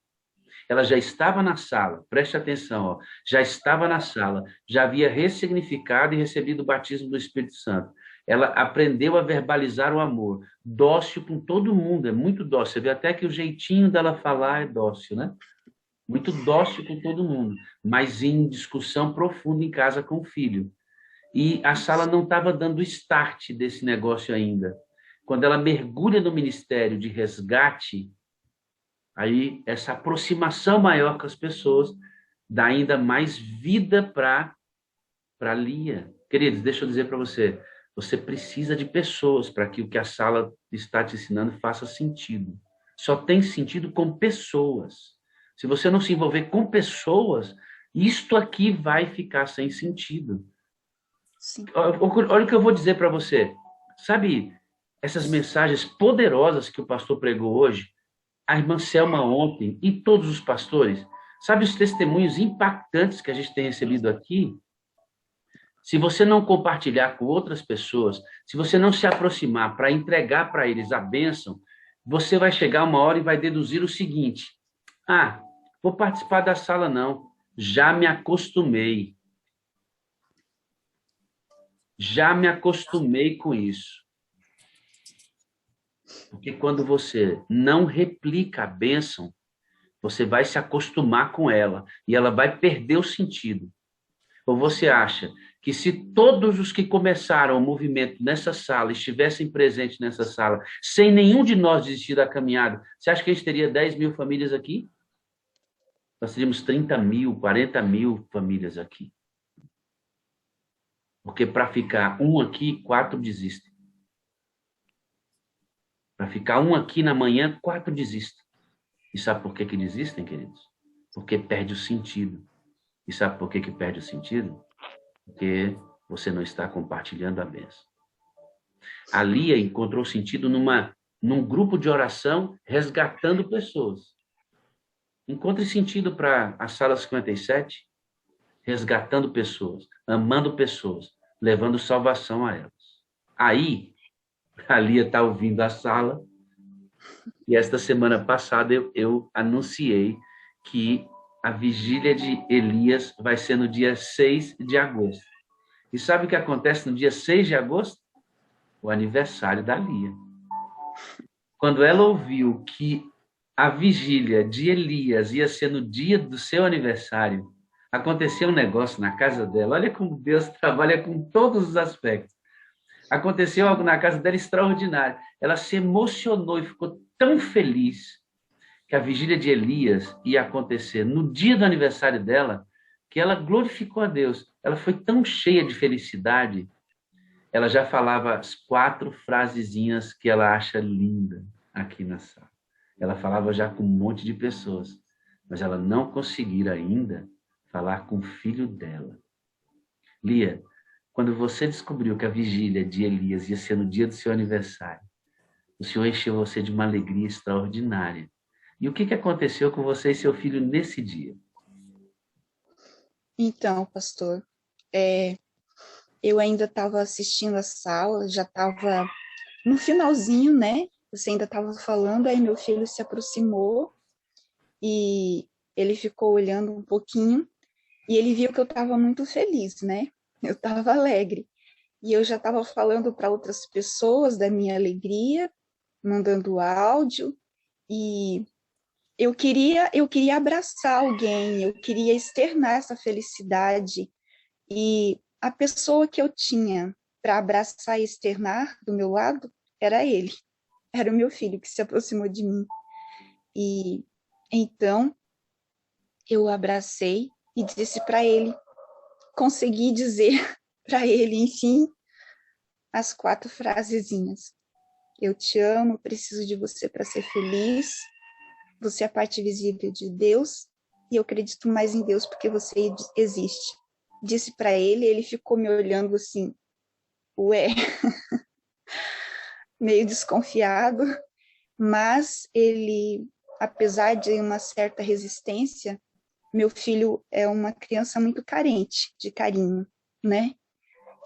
Ela já estava na sala, preste atenção, ó, já estava na sala, já havia ressignificado e recebido o batismo do Espírito Santo. Ela aprendeu a verbalizar o amor, dócil com todo mundo, é muito dócil. Você vê até que o jeitinho dela falar é dócil, né? Muito dócil com todo mundo, mas em discussão profunda em casa com o filho. E a sala não estava dando start desse negócio ainda. Quando ela mergulha no ministério de resgate, aí essa aproximação maior com as pessoas dá ainda mais vida para Lia. Queridos, deixa eu dizer para você, você precisa de pessoas para que o que a sala está te ensinando faça sentido. Só tem sentido com pessoas. Se você não se envolver com pessoas, isto aqui vai ficar sem sentido. Sim. Olha o que eu vou dizer para você. Sabe, essas mensagens poderosas que o pastor pregou hoje, a irmã Selma ontem e todos os pastores, sabe os testemunhos impactantes que a gente tem recebido aqui? Se você não compartilhar com outras pessoas, se você não se aproximar para entregar para eles a bênção, você vai chegar uma hora e vai deduzir o seguinte: ah, vou participar da sala não, já me acostumei. Já me acostumei com isso. Porque quando você não replica a bênção, você vai se acostumar com ela e ela vai perder o sentido. Ou você acha que se todos os que começaram o movimento nessa sala estivessem presentes nessa sala, sem nenhum de nós desistir da caminhada, você acha que a gente teria 10 mil famílias aqui? Nós teríamos 30 mil, 40 mil famílias aqui. Porque para ficar um aqui, 4 desistem. Para ficar um aqui na manhã, 4 desistem. E sabe por que desistem, queridos? Porque perde o sentido. E sabe por que perde o sentido? Porque você não está compartilhando a bênção. A Lia encontrou sentido num grupo de oração resgatando pessoas. Encontre sentido para a sala 57, resgatando pessoas, amando pessoas, levando salvação a elas. Aí, a Lia está ouvindo a sala, e esta semana passada eu anunciei que a vigília de Elias vai ser no dia 6 de agosto. E sabe o que acontece no dia 6 de agosto? O aniversário da Lia. Quando ela ouviu que a vigília de Elias ia ser no dia do seu aniversário, aconteceu um negócio na casa dela. Olha como Deus trabalha com todos os aspectos. Aconteceu algo na casa dela extraordinário. Ela se emocionou e ficou tão feliz que a vigília de Elias ia acontecer no dia do aniversário dela, que ela glorificou a Deus. Ela foi tão cheia de felicidade, ela já falava as 4 frasezinhas que ela acha linda aqui na sala. Ela falava já com um monte de pessoas, mas ela não conseguira ainda falar com o filho dela. Lia, quando você descobriu que a vigília de Elias ia ser no dia do seu aniversário, o Senhor encheu você de uma alegria extraordinária. E o que aconteceu com você e seu filho nesse dia? Então, pastor, eu ainda estava assistindo a sala, já estava no finalzinho, né? Você ainda estava falando, aí meu filho se aproximou e ele ficou olhando um pouquinho e ele viu que eu estava muito feliz, né? Eu estava alegre. E eu já estava falando para outras pessoas da minha alegria, mandando áudio, e eu queria abraçar alguém, eu queria externar essa felicidade. E a pessoa que eu tinha para abraçar e externar do meu lado era ele, era o meu filho que se aproximou de mim. E então eu o abracei e disse para ele, consegui dizer para ele, enfim, as 4 frasezinhas. Eu te amo, preciso de você para ser feliz. Você é a parte visível de Deus e eu acredito mais em Deus porque você existe. Disse para ele, ele ficou me olhando assim, ué, meio desconfiado, mas ele, apesar de uma certa resistência, meu filho é uma criança muito carente de carinho, né?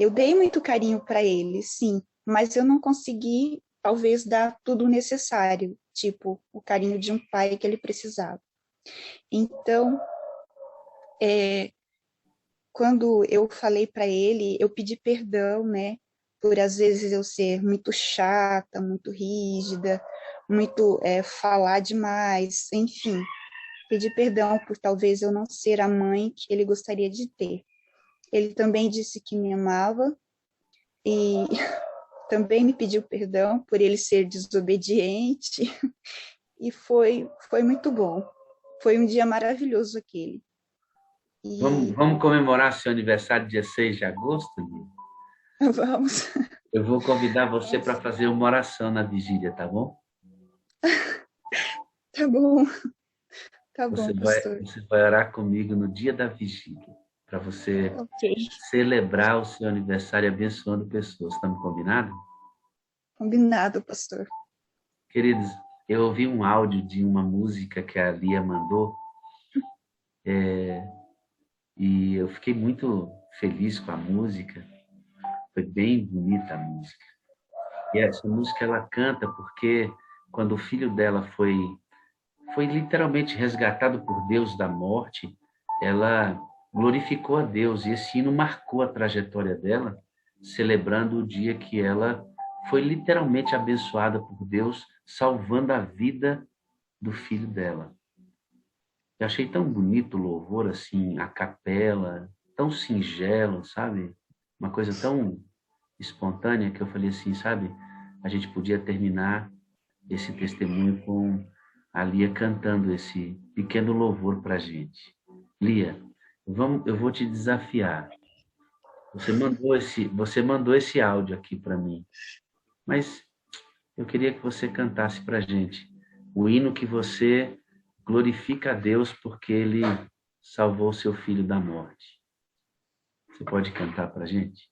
Eu dei muito carinho para ele, sim, mas eu não consegui, talvez, dar tudo o necessário, tipo, o carinho de um pai que ele precisava. Então, quando eu falei para ele, eu pedi perdão, né? Por às vezes eu ser muito chata, muito rígida, muito falar demais, enfim. Pedi perdão por talvez eu não ser a mãe que ele gostaria de ter. Ele também disse que me amava e também me pediu perdão por ele ser desobediente e foi muito bom. Foi um dia maravilhoso aquele. Vamos, E vamos comemorar seu aniversário dia 6 de agosto, Lia? vamos, Eu vou convidar você vamos. para fazer uma oração na vigília, tá bom? Tá bom, tá bom, pastor. Você vai orar comigo no dia da vigília, para você Ok, celebrar o seu aniversário abençoando pessoas. Estamos combinados? combinado, pastor. Queridos, eu ouvi um áudio de uma música que a Lia mandou e eu fiquei muito feliz com a música. Foi bem bonita a música. E essa música ela canta porque quando o filho dela foi literalmente resgatado por Deus da morte, ela glorificou a Deus e esse hino marcou a trajetória dela, celebrando o dia que ela foi literalmente abençoada por Deus, salvando a vida do filho dela. Eu achei tão bonito o louvor, assim, a capela, tão singelo, sabe? Uma coisa tão espontânea que eu falei assim, sabe? A gente podia terminar esse testemunho com a Lia cantando esse pequeno louvor para a gente. Lia, eu vou te desafiar. Você mandou esse áudio aqui para mim, mas eu queria que você cantasse para a gente o hino que você glorifica a Deus porque Ele salvou seu filho da morte. Você pode cantar para a gente?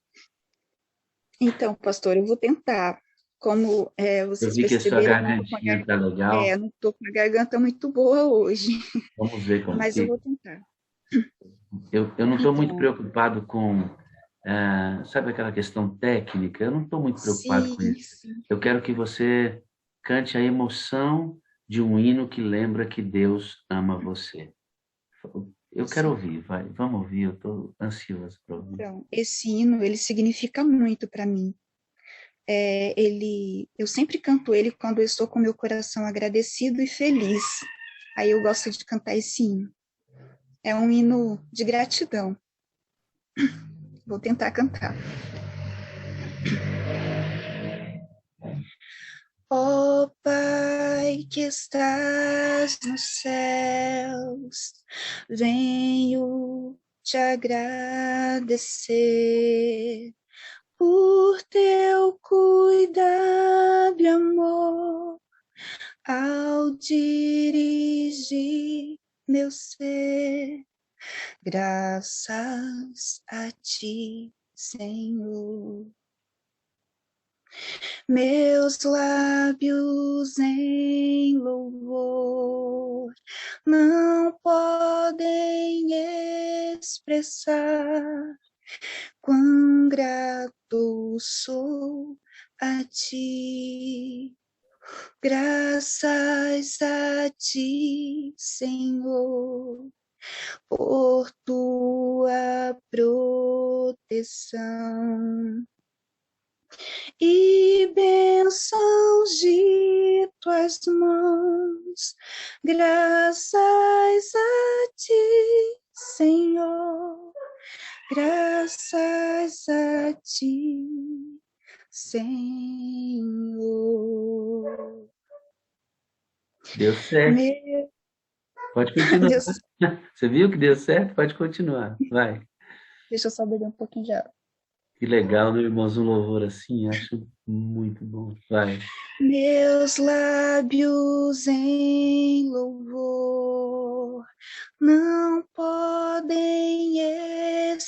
Então, pastor, eu vou tentar. Como Eu vocês vi que a sua perceberam, eu não tô com gargantinha tá legal. não tô com a garganta muito boa hoje, Vamos ver como mas eu fica. vou tentar. Eu não estou muito Então, preocupado com, sabe aquela questão técnica? Eu não estou muito preocupado com sim, isso. sim. Eu quero que você cante a emoção de um hino que lembra que Deus ama você. Eu quero Sim. ouvir, vai, vamos ouvir, eu estou ansioso para ouvir. Então, esse hino, ele significa muito para mim. Eu sempre canto ele quando eu estou com meu coração agradecido e feliz. Aí eu gosto de cantar esse hino. É um hino de gratidão. Vou tentar cantar. Ó Pai que estás nos céus, venho te agradecer por teu cuidado e amor ao dirigir meu ser. Graças a ti, Senhor. Meus lábios em louvor não podem expressar quão grato sou a ti. Graças a ti, Senhor, por tua proteção e bênçãos de tuas mãos. Graças a ti, Senhor, graças a ti, Senhor. Deu certo, Meu pode continuar. Deus, Você viu que deu certo? Pode continuar, vai. deixa eu só beber um pouquinho de água. Que legal, meu irmãos, um louvor assim, acho muito bom. Vai. Meus lábios em louvor não podem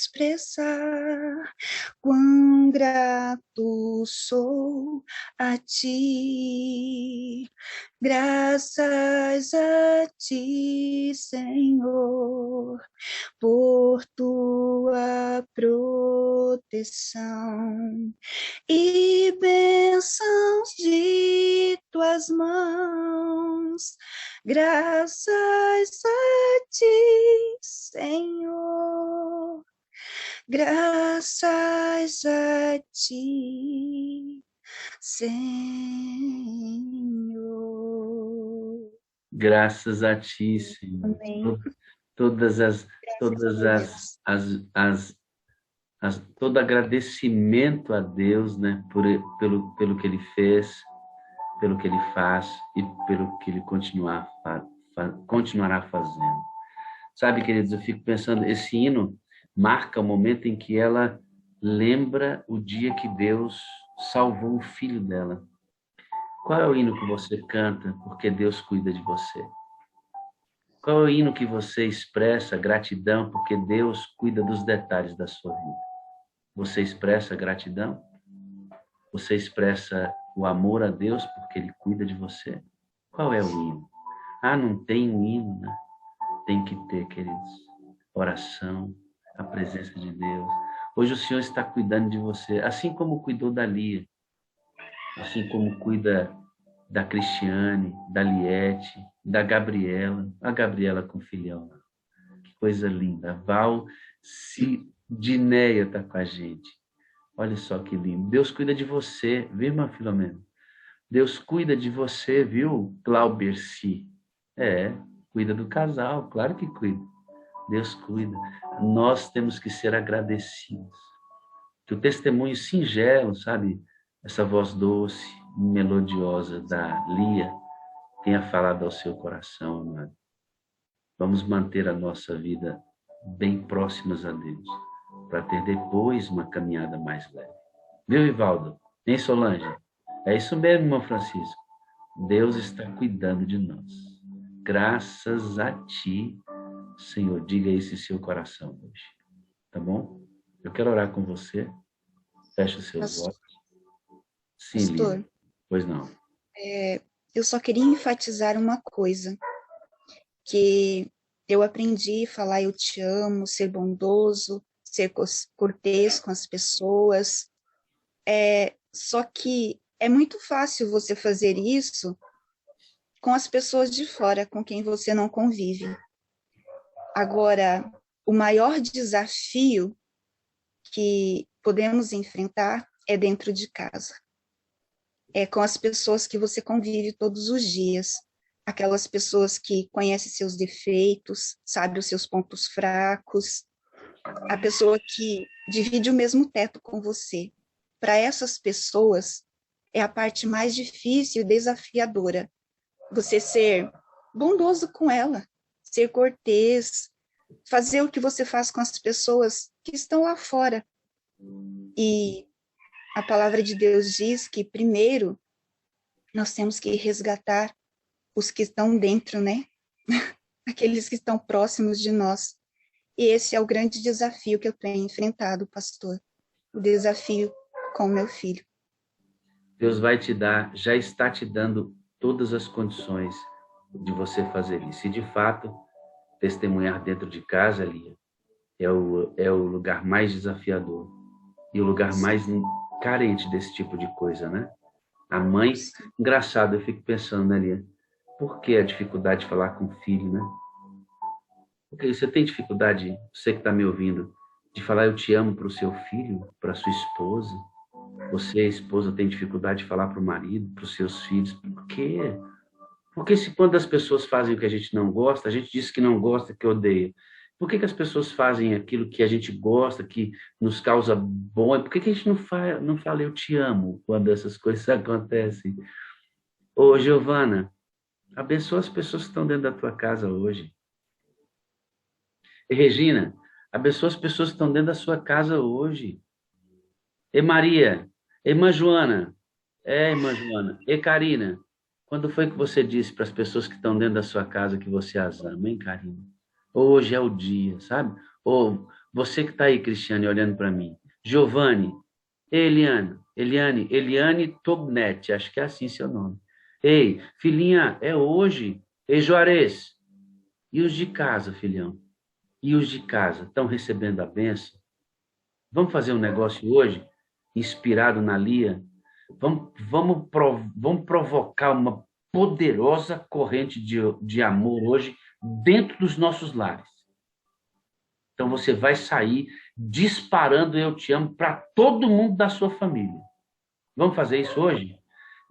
expressar quão grato sou a ti. Graças a ti, Senhor, por tua proteção e bênçãos de tuas mãos. Graças a ti, Senhor. Graças a ti, Senhor. Graças a ti, Senhor. Amém. Todas as, Graças a Deus. todo agradecimento a Deus, né, pelo que Ele fez, pelo que Ele faz e pelo que Ele continuará fazendo. Sabe, queridos, eu fico pensando, esse hino marca o momento em que ela lembra o dia que Deus salvou o filho dela. Qual é o hino que você canta porque Deus cuida de você? Qual é o hino que você expressa gratidão porque Deus cuida dos detalhes da sua vida? Você expressa gratidão? Você expressa o amor a Deus porque Ele cuida de você? Qual é o hino? Ah, não tem um hino, né? Tem que ter, queridos. Oração, a presença de Deus. Hoje o Senhor está cuidando de você, assim como cuidou da Lia, assim como cuida da Cristiane, da Liette, da Gabriela, a Gabriela com o filhão. Que coisa linda. A Val Dineia está com a gente. Olha só que lindo. Deus cuida de você, viu, irmã Filomena? Deus cuida de você, viu, Glauberci? Cuida do casal, claro que cuida. Deus cuida. Nós temos que ser agradecidos. Que o testemunho singelo, sabe? Essa voz doce, melodiosa da Lia tenha falado ao seu coração, amado. Vamos manter a nossa vida bem próximas a Deus, para ter depois uma caminhada mais leve. Viu, Ivaldo? Nem Solange? É isso mesmo, irmão Francisco. Deus está cuidando de nós. Graças a ti, Senhor. Diga isso em seu coração hoje. Tá bom? Eu quero orar com você. Feche os seus olhos. Sim, Pastor, Lia. Pois não. eu só queria enfatizar uma coisa, que eu aprendi a falar eu te amo, ser bondoso, ser cortês com as pessoas. Só que é muito fácil você fazer isso com as pessoas de fora, com quem você não convive. Agora, o maior desafio que podemos enfrentar é dentro de casa. É com as pessoas que você convive todos os dias. Aquelas pessoas que conhecem seus defeitos, sabe os seus pontos fracos. A pessoa que divide o mesmo teto com você. Para essas pessoas, é a parte mais difícil e desafiadora. Você ser bondoso com ela, ser cortês, fazer o que você faz com as pessoas que estão lá fora. E a palavra de Deus diz que, primeiro, nós temos que resgatar os que estão dentro, né? Aqueles que estão próximos de nós. E esse é o grande desafio que eu tenho enfrentado, pastor. O desafio com meu filho. Deus vai te dar, já está te dando todas as condições de você fazer isso. E, de fato, testemunhar dentro de casa, Lia, é o lugar mais desafiador e o lugar mais carente desse tipo de coisa, né? A mãe, engraçado, eu fico pensando, né, Lia? Por que a dificuldade de falar com o filho, né? Porque você tem dificuldade, você que está me ouvindo, de falar eu te amo para o seu filho, para a sua esposa? Você, esposa, tem dificuldade de falar para o marido, para os seus filhos? Por quê? Porque se quando as pessoas fazem o que a gente não gosta, a gente diz que não gosta, que odeia. Por que as pessoas fazem aquilo que a gente gosta, que nos causa bom? Por que a gente não fala eu te amo quando essas coisas acontecem? Ô, Giovana, abençoa as pessoas que estão dentro da tua casa hoje. E Regina, abençoa as pessoas que estão dentro da sua casa hoje. E Maria, irmã Joana, irmã Joana, e Karina, quando foi que você disse para as pessoas que estão dentro da sua casa que você as ama, hein, Karina? Hoje é o dia, sabe? Ou Você que está aí, Cristiane, olhando para mim. Giovanni, Eliane Tognetti, acho que é assim seu nome. Ei, filhinha, é hoje. Ei, Juarez, e os de casa, filhão? E os de casa estão recebendo a bênção? Vamos fazer um negócio hoje, inspirado na Lia? Vamos provocar uma poderosa corrente de amor hoje dentro dos nossos lares. Então você vai sair disparando eu te amo para todo mundo da sua família. Vamos fazer isso hoje?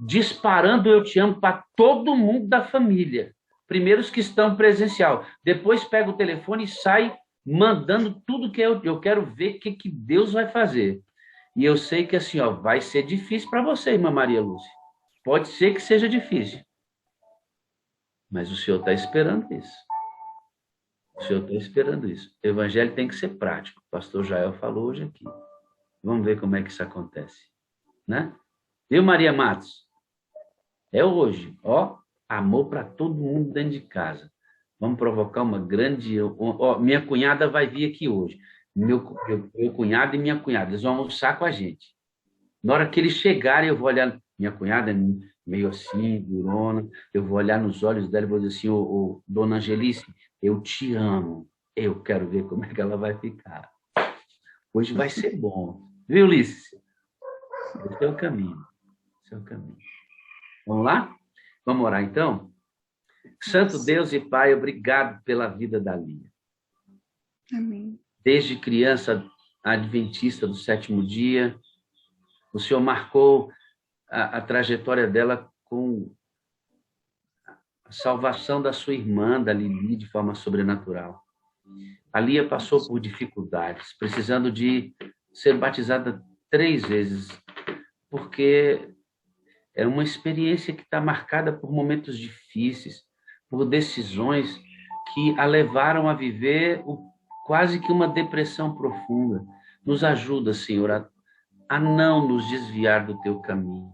Disparando eu te amo para todo mundo da família. Primeiro os que estão presencial. Depois pega o telefone e sai mandando tudo que eu quero ver o que Deus vai fazer. E eu sei que assim, ó, vai ser difícil para você, irmã Maria Lúcia. Pode ser que seja difícil. Mas o Senhor está esperando isso. O Senhor está esperando isso. O evangelho tem que ser prático. O pastor Jael falou hoje aqui. Vamos ver como é que isso acontece. Né? Viu, Maria Matos? É hoje. Ó, amor para todo mundo dentro de casa. Vamos provocar uma grande... Ó, minha cunhada vai vir aqui hoje. Meu cunhado e minha cunhada. Eles vão almoçar com a gente. Na hora que eles chegarem, eu vou olhar... Minha cunhada é meio assim, durona. Eu vou olhar nos olhos dela e vou dizer assim, dona Angelice, eu te amo. Eu quero ver como é que ela vai ficar. Hoje vai ser bom. Viu, Ulisses? Esse é o caminho. Esse é o caminho. Vamos lá? Vamos orar, então? Santo Deus e Pai, obrigado pela vida da Lia. Amém. Desde criança adventista do sétimo dia, o Senhor marcou a trajetória dela com a salvação da sua irmã, da Lili, de forma sobrenatural. A Lia passou por dificuldades, precisando de ser batizada 3 vezes, porque é uma experiência que está marcada por momentos difíceis, por decisões que a levaram a viver quase que uma depressão profunda. Nos ajuda, Senhor, a não nos desviar do teu caminho.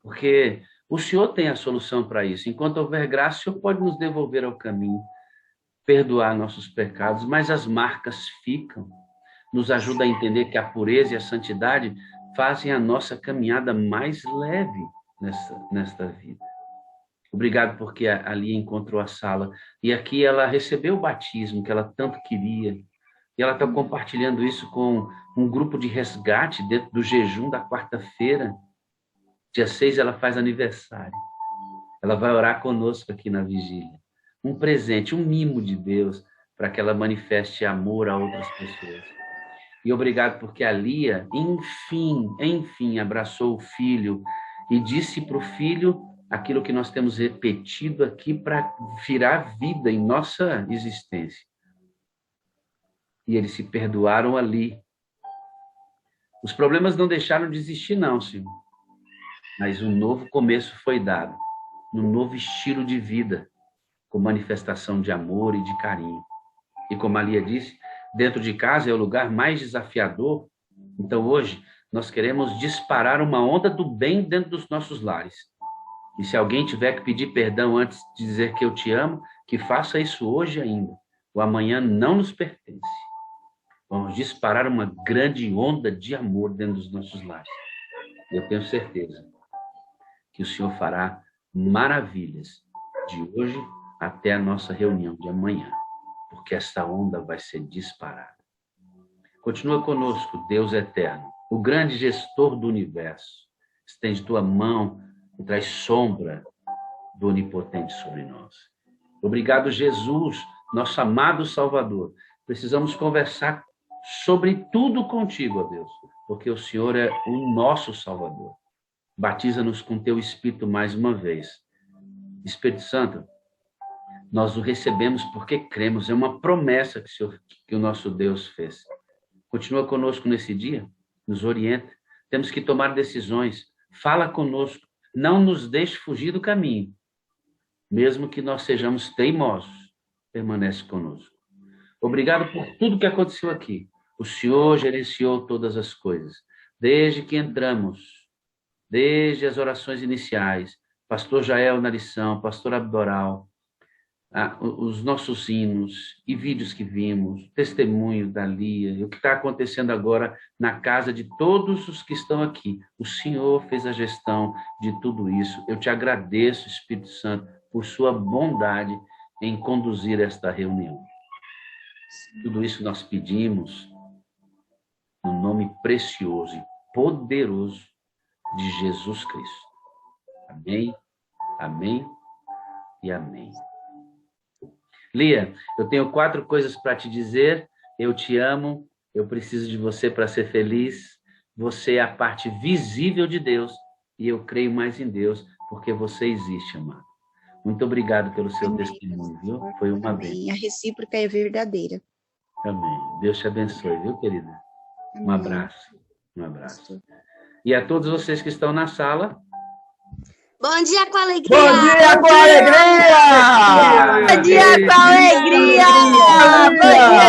Porque o Senhor tem a solução para isso. Enquanto houver graça, o Senhor pode nos devolver ao caminho, perdoar nossos pecados, mas as marcas ficam. Nos ajuda a entender que a pureza e a santidade fazem a nossa caminhada mais leve nesta vida. Obrigado porque ali encontrou a sala. E aqui ela recebeu o batismo que ela tanto queria. E ela está compartilhando isso com um grupo de resgate dentro do jejum da quarta-feira. Dia 6 ela faz aniversário. Ela vai orar conosco aqui na vigília. Um presente, um mimo de Deus para que ela manifeste amor a outras pessoas. E obrigado porque a Lia, enfim, abraçou o filho e disse para o filho aquilo que nós temos repetido aqui para virar vida em nossa existência. E eles se perdoaram ali. Os problemas não deixaram de existir, não, Senhor. Mas um novo começo foi dado, num novo estilo de vida, com manifestação de amor e de carinho. E como a Lia disse, dentro de casa é o lugar mais desafiador. Então hoje nós queremos disparar uma onda do bem dentro dos nossos lares. E se alguém tiver que pedir perdão antes de dizer que eu te amo, que faça isso hoje ainda. O amanhã não nos pertence. Vamos disparar uma grande onda de amor dentro dos nossos lares. Eu tenho certeza que o Senhor fará maravilhas de hoje até a nossa reunião de amanhã, porque esta onda vai ser disparada. Continua conosco, Deus eterno, o grande gestor do universo. Estende tua mão e traz sombra do onipotente sobre nós. Obrigado, Jesus, nosso amado Salvador. Precisamos conversar sobre tudo contigo, ó Deus, porque o Senhor é o nosso Salvador. Batiza-nos com teu Espírito mais uma vez. Espírito Santo, nós o recebemos porque cremos. É uma promessa que o nosso Deus fez. Continua conosco nesse dia, nos orienta. Temos que tomar decisões. Fala conosco. Não nos deixe fugir do caminho. Mesmo que nós sejamos teimosos, permanece conosco. Obrigado por tudo que aconteceu aqui. O Senhor gerenciou todas as coisas. Desde que entramos, desde as orações iniciais, pastor Jael na lição, pastor Abdoral, os nossos hinos e vídeos que vimos, testemunho da Lia, e o que está acontecendo agora na casa de todos os que estão aqui. O Senhor fez a gestão de tudo isso. Eu te agradeço, Espírito Santo, por sua bondade em conduzir esta reunião. Tudo isso nós pedimos no nome precioso e poderoso de Jesus Cristo. Amém, amém e amém. Lia, eu tenho 4 coisas para te dizer. Eu te amo, eu preciso de você para ser feliz. Você é a parte visível de Deus e eu creio mais em Deus porque você existe, amado. Muito obrigado pelo seu testemunho, viu? Foi uma bênção. A recíproca é verdadeira. Amém. Deus te abençoe, viu, querida? Amém. Um abraço. Um abraço. E a todos vocês que estão na sala... Bom dia com alegria! Bom dia com alegria! Bom dia com alegria! Bom dia!